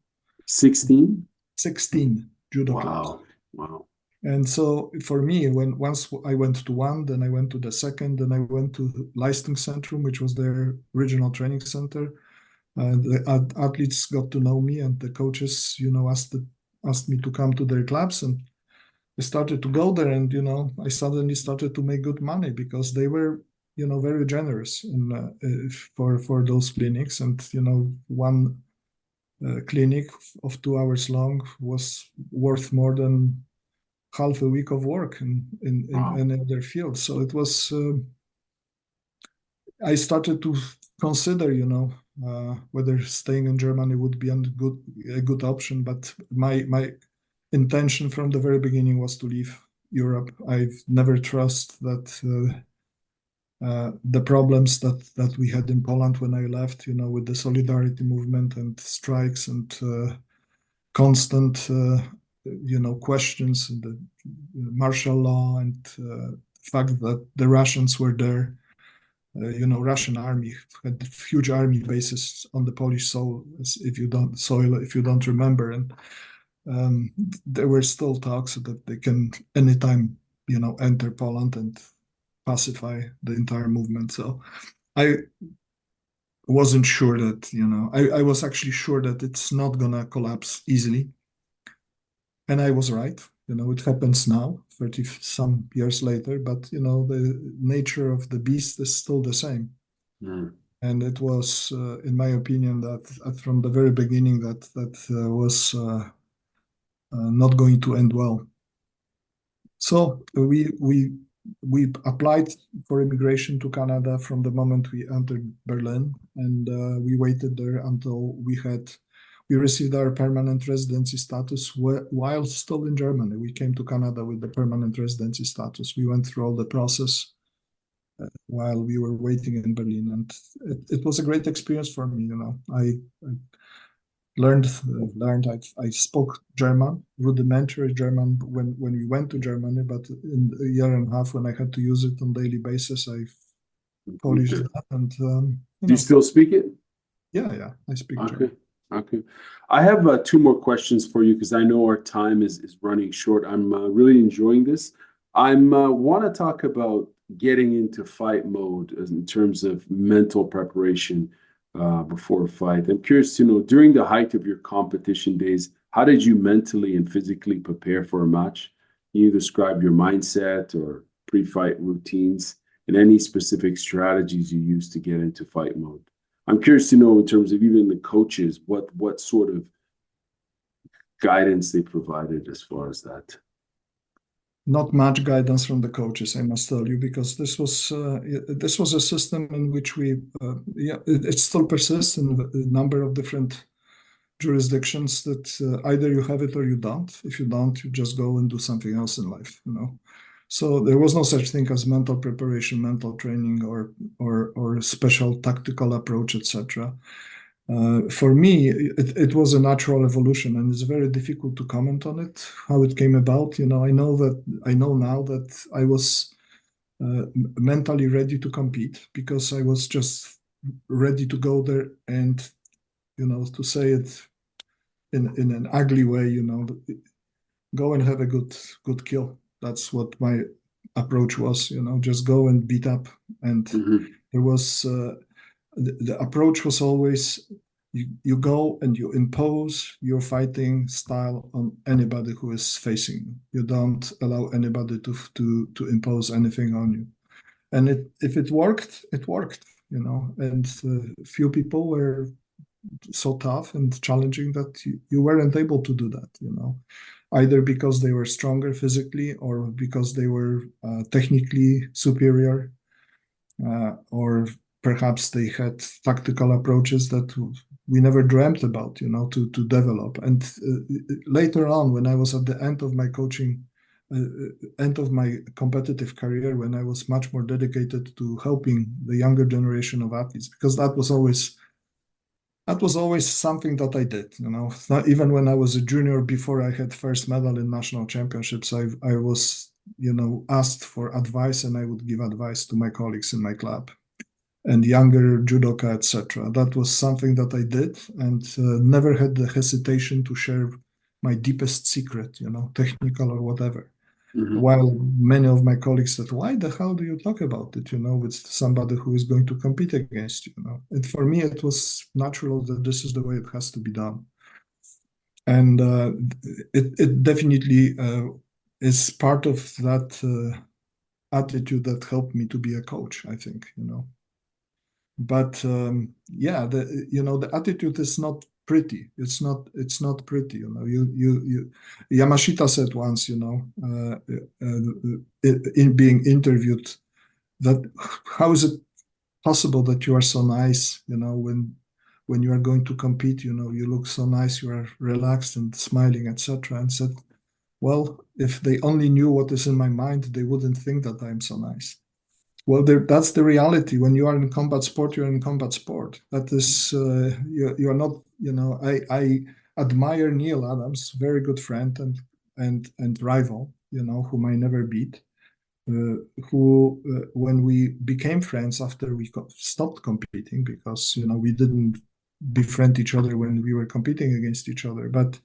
16? 16 judo clubs. Wow. And so for me, once I went to one, then I went to the second, then I went to Leistungszentrum, which was their regional training center. The athletes got to know me, and the coaches, asked me to come to their clubs, and I started to go there, and I suddenly started to make good money, because they were, very generous for those clinics, and one clinic of 2 hours long was worth more than half a week of work in any other field. So it was. I started to consider, whether staying in Germany would be a good option. But my intention from the very beginning was to leave Europe. I've never trust that the problems that we had in Poland when I left, with the solidarity movement and strikes and constant, questions, and the martial law, and the fact that the Russians were there. Russian army had huge army bases on the Polish soil, if you don't remember, and there were still talks that they can anytime, enter Poland and pacify the entire movement. So I wasn't sure that, I was actually sure that it's not gonna collapse easily. And I was right. It happens now, 30 some years later, but the nature of the beast is still the same. Mm. And it was, in my opinion, that from the very beginning that was not going to end well. So we applied for immigration to Canada from the moment we entered Berlin, and we waited there until we received our permanent residency status while still in Germany. We came to Canada with the permanent residency status. We went through all the process while we were waiting in Berlin, and it was a great experience for me. I learned. I spoke German, rudimentary German when we went to Germany, but in a year and a half when I had to use it on daily basis, I polished that. And do you still speak it? Yeah, I speak Okay. German. Okay. I have two more questions for you because I know our time is running short. I'm really enjoying this. I want to talk about getting into fight mode in terms of mental preparation before a fight. I'm curious to know, during the height of your competition days, how did you mentally and physically prepare for a match? Can you describe your mindset or pre-fight routines and any specific strategies you use to get into fight mode? I'm curious to know, in terms of even the coaches, what sort of guidance they provided as far as that. Not much guidance from the coaches, I must tell you, because this was a system in which it still persists in a number of different jurisdictions, that either you have it or you don't. If you don't, you just go and do something else in life, So there was no such thing as mental preparation, mental training, or special tactical approach, etc. For me, it was a natural evolution, and it's very difficult to comment on it, how it came about. I know now that I was mentally ready to compete, because I was just ready to go there and, to say it in an ugly way, go and have a good kill. That's what my approach was, just go and beat up. And there was the approach was always you go and you impose your fighting style on anybody who is facing you. You don't allow anybody to impose anything on you. And if it worked, it worked, and few people were so tough and challenging that you weren't able to do that, either because they were stronger physically or because they were technically superior, or perhaps they had tactical approaches that we never dreamt about, to develop. And later on, when I was at the end of my coaching, end of my competitive career, when I was much more dedicated to helping the younger generation of athletes, because that was always something that I did, Not even when I was a junior, before I had first medal in national championships, I was, asked for advice, and I would give advice to my colleagues in my club and younger judoka, etc. That was something that I did, and never had the hesitation to share my deepest secret, technical or whatever. While many of my colleagues said, "Why the hell do you talk about it, with somebody who is going to compete against you?" And for me, it was natural that this is the way it has to be done. And it definitely is part of that attitude that helped me to be a coach, I think, But the attitude is not pretty. It's not pretty. Yamashita said once, in being interviewed, that how is it possible that you are so nice, when you are going to compete, you look so nice, you are relaxed and smiling, etc. And said, Well, if they only knew what is in my mind, they wouldn't think that I'm so nice. Well, that's the reality. When you are in combat sport, you're in combat sport. That is, you're not. I admire Neil Adams, very good friend and rival. Whom I never beat. Who, when we became friends after we stopped competing, because we didn't befriend each other when we were competing against each other, but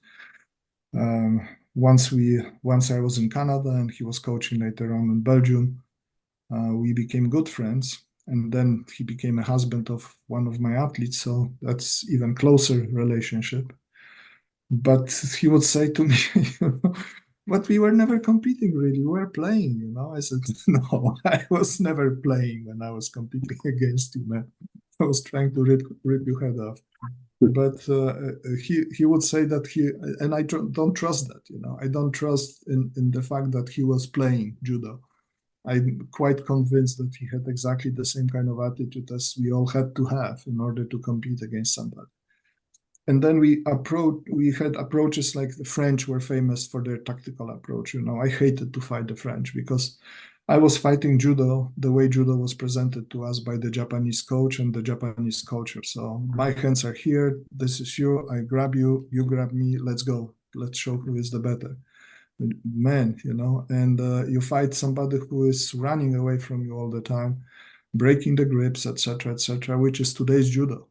once I was in Canada and he was coaching later on in Belgium, we became good friends. And then he became a husband of one of my athletes, so that's even closer relationship. But he would say to me, but we were never competing really. We were playing. I said, no, I was never playing when I was competing against you, man. I was trying to rip your head off. But he would say that and I don't trust that. I don't trust in the fact that he was playing judo. I'm quite convinced that he had exactly the same kind of attitude as we all had to have in order to compete against somebody. And then we had approaches like the French were famous for their tactical approach. I hated to fight the French because I was fighting judo the way judo was presented to us by the Japanese coach and the Japanese culture. So my hands are here. This is you. I grab you. You grab me. Let's go. Let's show who is the better man. And you fight somebody who is running away from you all the time, breaking the grips, etc., which is today's judo.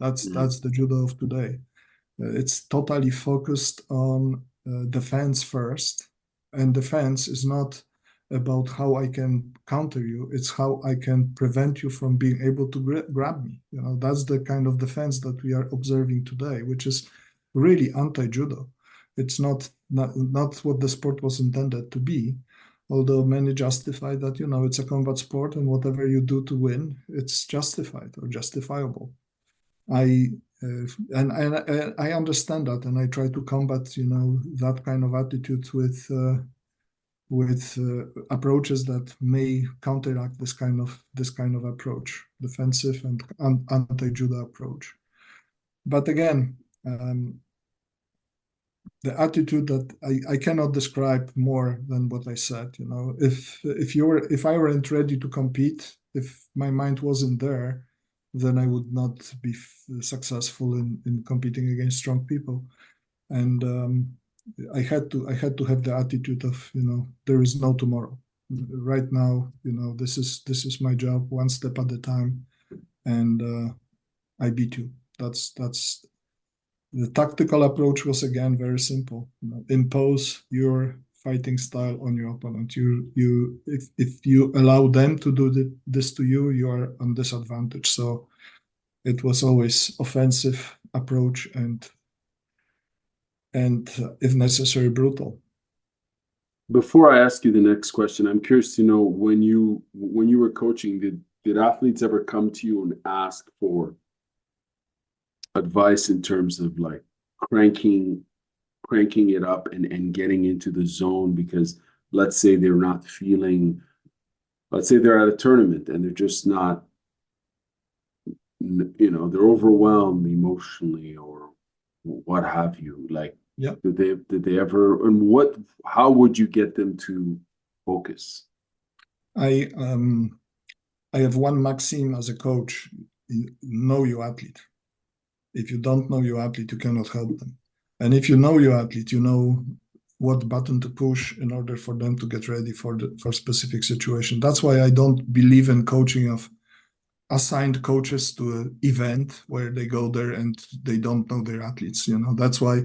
That's the judo of today. It's totally focused on defense first, and defense is not about how I can counter you. It's how I can prevent you from being able to grab me. That's the kind of defense that we are observing today, which is really anti-judo. It's not what the sport was intended to be. Although many justify that, it's a combat sport and whatever you do to win, it's justified or justifiable. I understand that, and I try to combat, that kind of attitude with approaches that may counteract this kind of approach, defensive and anti-judo approach. But again, the attitude that I cannot describe more than what I said. If I weren't ready to compete, if my mind wasn't there, then I would not be successful in competing against strong people. And I had to have the attitude of there is no tomorrow. Right now, this is my job, one step at a time, and I beat you. That's the tactical approach was again very simple. Impose your fighting style on your opponent. If you allow them to do this to you, you are on disadvantage. So it was always offensive approach and if necessary, brutal. Before I ask you the next question, I'm curious to know when you were coaching, did athletes ever come to you and ask for advice in terms of like cranking it up and getting into the zone? Because let's say they're at a tournament and they're just not, they're overwhelmed emotionally or what have you. Like, yeah, did they ever, and how would you get them to focus? I have one maxim as a coach: know your athlete. If you don't know your athlete, you cannot help them. And if you know your athlete, you know what button to push in order for them to get ready for specific situation. That's why I don't believe in coaching of assigned coaches to an event where they go there and they don't know their athletes. That's why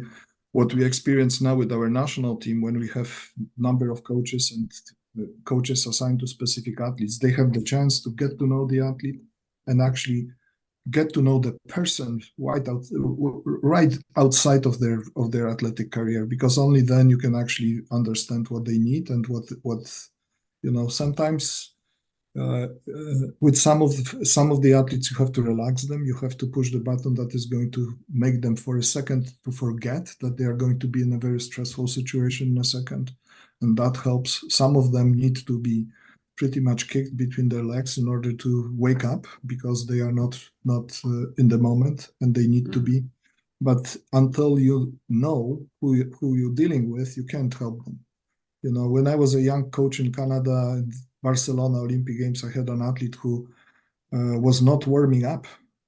what we experience now with our national team, when we have number of coaches and coaches assigned to specific athletes, they have the chance to get to know the athlete and actually get to know the person right outside of their athletic career, because only then you can actually understand what they need and what sometimes with some of the athletes, you have to relax them. You have to push the button that is going to make them for a second to forget that they are going to be in a very stressful situation in a second, and that helps. Some of them need to be pretty much kicked between their legs in order to wake up, because they are not in the moment and they need to be. But until you know who you're dealing with, you can't help them. You know, when I was a young coach in Canada, in Barcelona Olympic Games, I had an athlete who was not warming up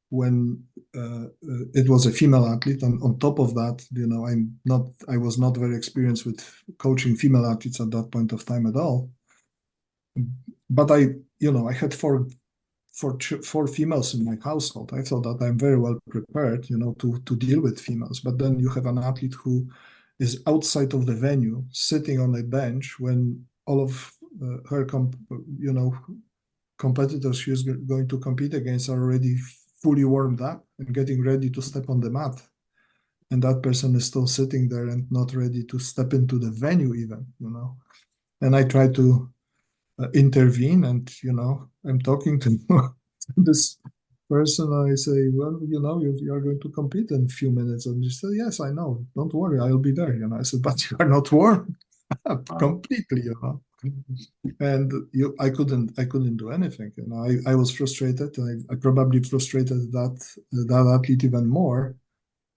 when it was a female athlete. And on top of that, you know, I was not very experienced with coaching female athletes at that point of time at all. But I had four females in my household. I thought that I'm very well prepared, you know, to deal with females. But then you have an athlete who is outside of the venue, sitting on a bench when all of her competitors she is going to compete against are already fully warmed up and getting ready to step on the mat. And that person is still sitting there and not ready to step into the venue even, you know. And I try to intervene, and, you know, I'm talking to this person. I say, well, you know, you are going to compete in a few minutes. And she said, yes, I know. Don't worry, I'll be there. You know, I said, but you are not warm up completely, you know. And I couldn't do anything. You know, I was frustrated. I probably frustrated that athlete even more.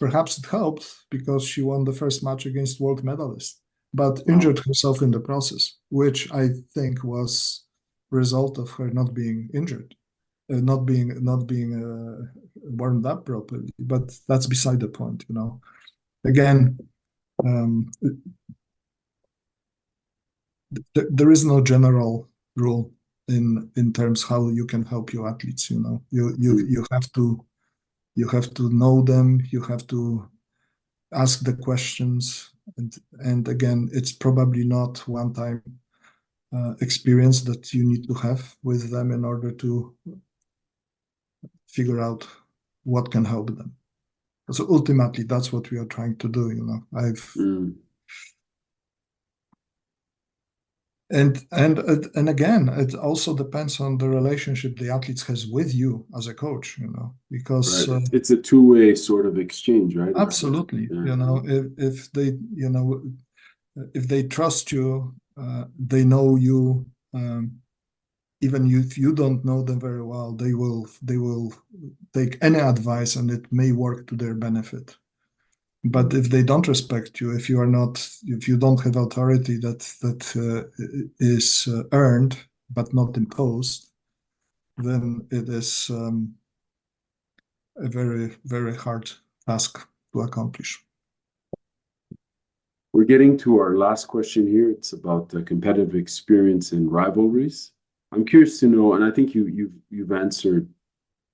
Perhaps it helped because she won the first match against world medalist, but injured herself in the process, which I think was result of her not being injured, not being warmed up properly. But that's beside the point, you know. Again, there is no general rule in terms how you can help your athletes. You know, you have to know them. You have to ask the questions, and again, it's probably not one time experience that you need to have with them in order to figure out what can help them. So ultimately, that's what we are trying to do. You know, And again, it also depends on the relationship the athletes has with you as a coach, you know, because it's a two-way sort of exchange, right? Absolutely. You know, if they, you know, if they trust you, they know you, even if you don't know them very well, they will take any advice, and it may work to their benefit. But if they don't respect you, if you don't have authority that is earned but not imposed, then it is a very, very hard task to accomplish. We're getting to our last question here. It's about the competitive experience and rivalries. I'm curious to know, and I think you've answered.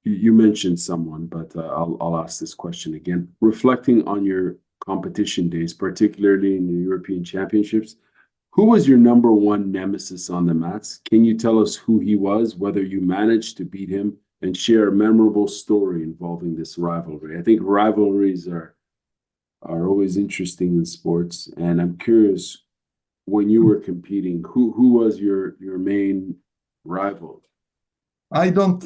You mentioned someone, but I'll ask this question again. Reflecting on your competition days, particularly in the European Championships, who was your number one nemesis on the mats? Can you tell us who he was, whether you managed to beat him, and share a memorable story involving this rivalry? I think rivalries are always interesting in sports, and I'm curious, when you were competing, who was your main rival? I don't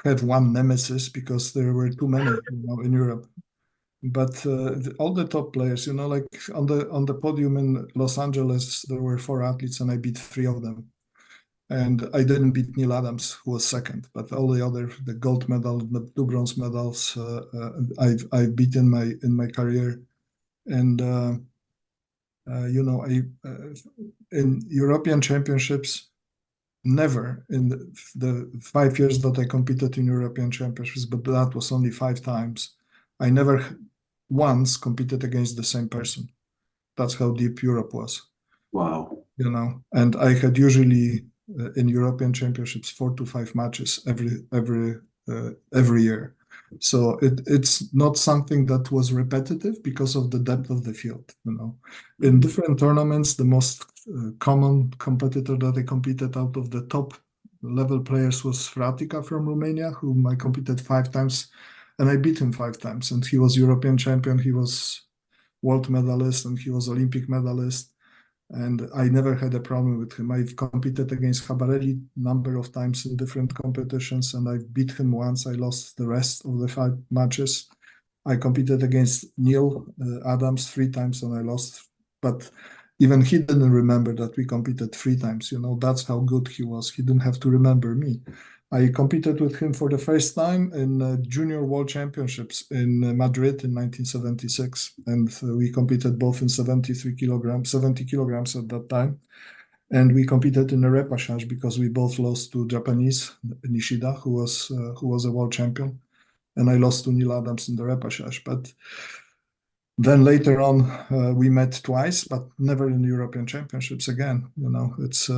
have one nemesis because there were too many, you know, in Europe. But all the top players, you know, like on the podium in Los Angeles, there were 4 athletes, and I beat 3 of them. And I didn't beat Neil Adams, who was second, but all the gold medal, the 2 bronze medals, I've beat in my career. And you know, in European Championships, never in the 5 years that I competed in European Championships, but that was only 5 times. I never once competed against the same person. That's how deep Europe was. Wow. You know, and I had usually in European Championships 4 to 5 matches every year. So it's not something that was repetitive because of the depth of the field. You know, in different tournaments, the most common competitor that I competed out of the top level players was Fratica from Romania, whom I competed 5 times, and I beat him 5 times. And he was European champion, he was world medalist, and he was Olympic medalist. And I never had a problem with him. I've competed against Habarelli a number of times in different competitions, and I've beat him once. I lost the rest of the 5 matches. I competed against Neil Adams 3 times, and I lost. But even he didn't remember that we competed 3 times. You know, that's how good he was. He didn't have to remember me. I competed with him for the first time in Junior World Championships in Madrid in 1976. And we competed both in 70 kilograms at that time. And we competed in a repechage because we both lost to Japanese Nishida, who was a world champion. And I lost to Neil Adams in the repechage. But then later on, we met twice, but never in the European Championships again. It's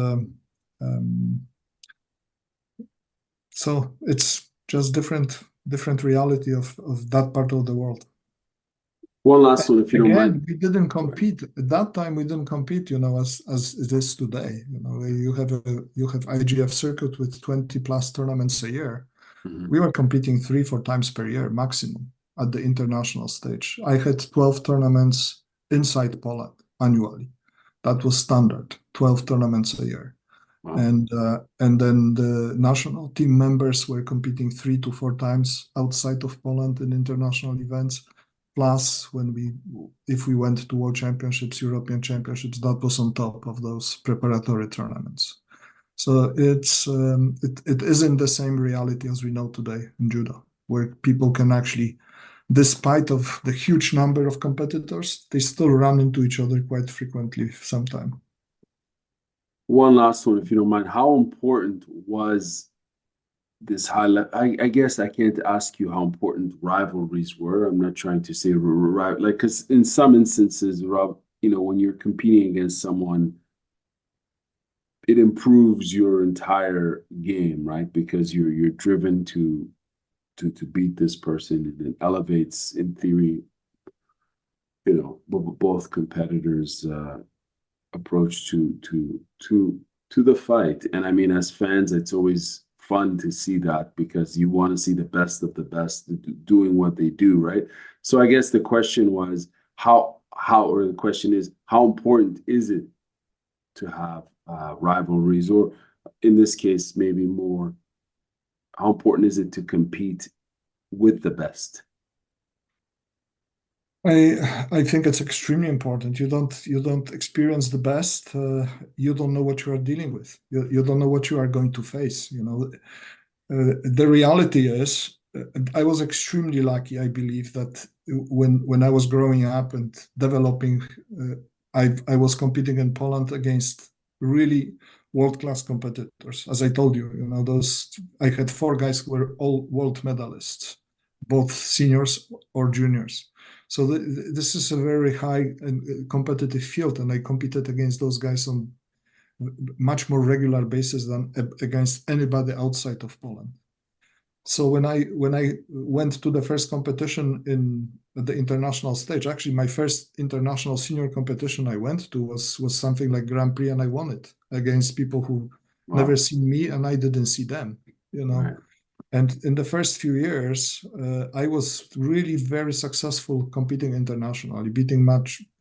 so it's just different reality of that part of the world. One last one, if you don't Again, mind. we didn't compete at that time. We didn't compete, as it is today. You have IGF circuit with 20 plus tournaments a year. Mhm. We were competing 3-4 times per year maximum at the international stage. I had 12 tournaments inside Poland annually. That was standard, 12 tournaments a year. Wow. And then the national team members were competing 3 to 4 times outside of Poland in international events. Plus, if we went to World Championships, European Championships, that was on top of those preparatory tournaments. So it isn't the same reality as we know today in judo, where people can actually, despite of the huge number of competitors, they still run into each other quite frequently sometimes. One last one, if you don't mind. How important was this highlight? I guess I can't ask you how important rivalries were. I'm not trying to say because in some instances, when you're competing against someone, it improves your entire game, right? Because you're driven to beat this person, and it elevates, in theory, both competitors' approach to the fight. And I mean, as fans, it's always fun to see that because you want to see the best of the best doing what they do, right? So I guess the question was how important is it to have rivalries, or in this case, maybe more, how important is it to compete with the best? I think it's extremely important. You don't experience the best. You don't know what you are dealing with. You don't know what you are going to face. The reality is, I was extremely lucky. I believe that when I was growing up and developing, I was competing in Poland against really world-class competitors. As I told you, I had 4 guys who were all world medalists, both seniors or juniors. So this is a very high and competitive field, and I competed against those guys on much more regular basis than against anybody outside of Poland. So when I went to the first competition in the international stage, actually my first international senior competition I went to was something like Grand Prix, and I won it against people who never seen me and I didn't see them. Right. And in the first few years, I was really very successful competing internationally, beating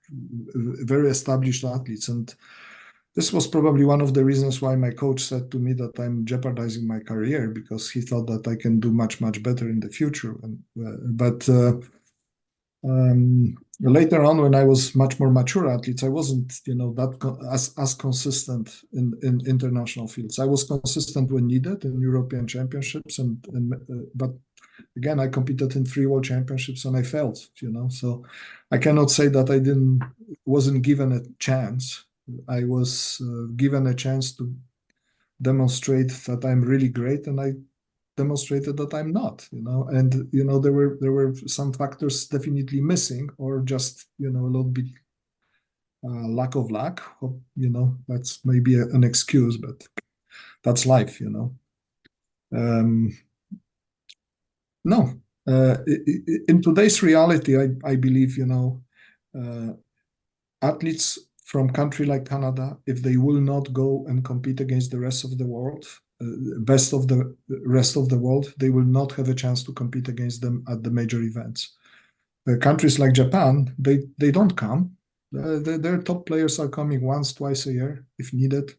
very established athletes. And this was probably one of the reasons why my coach said to me that I'm jeopardizing my career, because he thought that I can do much, much better in the future. But later on, when I was much more mature athlete, I wasn't, as consistent in international fields. I was consistent when needed in European Championships, but again, I competed in 3 World Championships and I failed. So I cannot say that I wasn't given a chance. I was given a chance to demonstrate that I'm really great, and I demonstrated that I'm not, and there were some factors definitely missing, or just a little bit lack of luck. That's maybe an excuse, but that's life. No, in today's reality, I believe athletes from country like Canada, if they will not go and compete against the rest of the world, best of the rest of the world, they will not have a chance to compete against them at the major events. Countries like Japan, they don't come. Their top players are coming once, twice a year, if needed,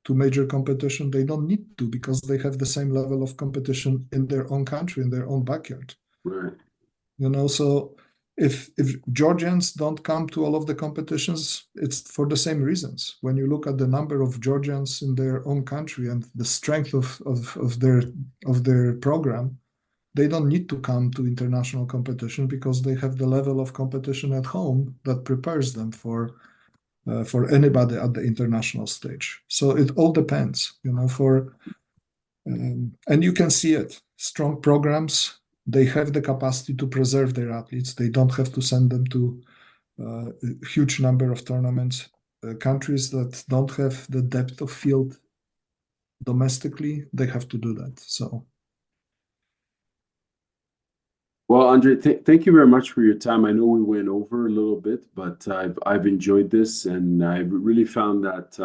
to major competition. They don't need to, because they have the same level of competition in their own country, in their own backyard. Right. So if Georgians don't come to all of the competitions, it's for the same reasons. When you look at the number of Georgians in their own country and the strength of their program, they don't need to come to international competition because they have the level of competition at home that prepares them for anybody at the international stage. So it all depends, and you can see it. Strong programs, they have the capacity to preserve their athletes. They don't have to send them to a huge number of tournaments. Countries that don't have the depth of field domestically, they have to do that. So. Well, Andrzej, thank you very much for your time. I know we went over a little bit, but I've enjoyed this, and I really found that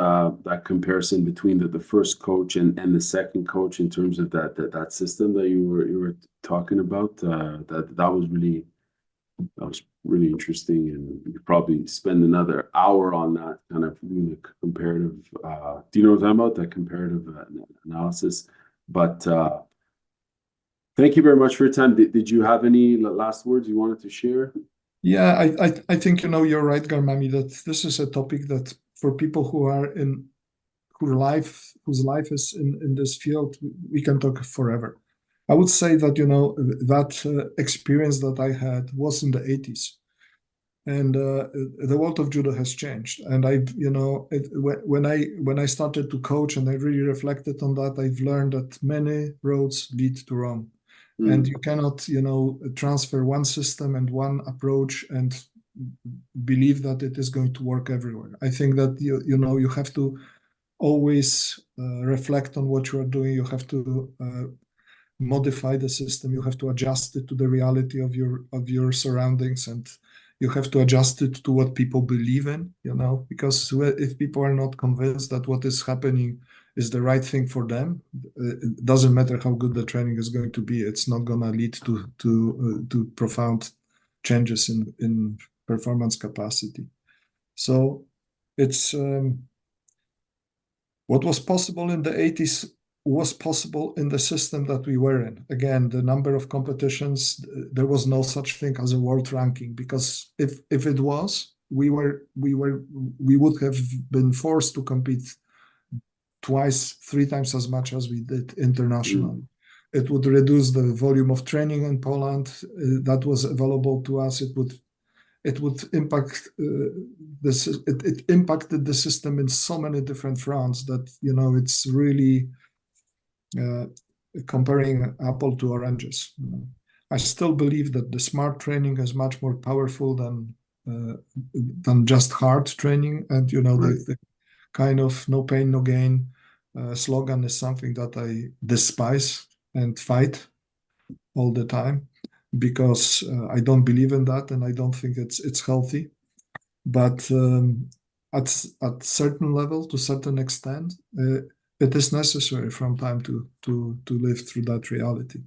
that comparison between the first coach and the second coach in terms of that system that you were talking about. That was really interesting, and you could probably spend another hour on that kind of doing a comparative. Do you know what I'm talking about? That comparative analysis, but. Thank you very much for your time. Did you have any last words you wanted to share? Yeah, I think you're right, Garmamie, that this is a topic that for people who are whose life is in this field, we can talk forever. I would say that that experience that I had was in the 80s, and the world of judo has changed. And when I started to coach and I really reflected on that, I've learned that many roads lead to Rome. And you cannot, transfer one system and one approach and believe that it is going to work everywhere. I think that you have to always reflect on what you are doing. You have to modify the system. You have to adjust it to the reality of your surroundings, and you have to adjust it to what people believe in. Because if people are not convinced that what is happening is the right thing for them, it doesn't matter how good the training is going to be. It's not going to lead to profound changes in performance capacity. So it's what was possible in the 80s was possible in the system that we were in. Again, the number of competitions, there was no such thing as a world ranking, because if it was, we would have been forced to compete twice, 3 times as much as we did internationally. It would reduce the volume of training in Poland that was available to us. It would impact this. It impacted the system in so many different fronts that it's really comparing apple to oranges. I still believe that the smart training is much more powerful than just hard training, and the kind of no pain, no gain slogan is something that I despise and fight all the time, because I don't believe in that, and I don't think it's healthy. But at certain level, to certain extent, it is necessary from time to live through that reality.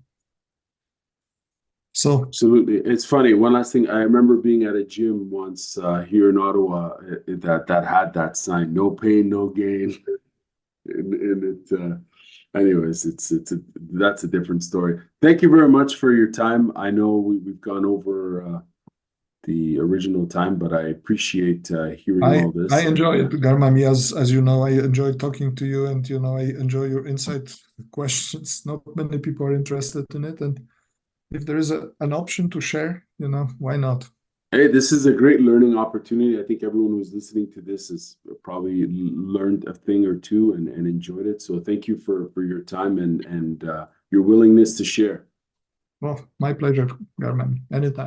So absolutely, it's funny. One last thing, I remember being at a gym once here in Ottawa that had that sign: "No pain, no gain." And it, anyways, that's a different story. Thank you very much for your time. I know we've gone over the original time, but I appreciate hearing all this. I enjoy it, Garmamie. As you know, I enjoy talking to you, and I enjoy your insight questions. Not many people are interested in it, and if there is an option to share, why not? Hey, this is a great learning opportunity. I think everyone who's listening to this has probably learned a thing or two and enjoyed it. So thank you for your time and your willingness to share. Well, my pleasure, Garmamie. Anytime.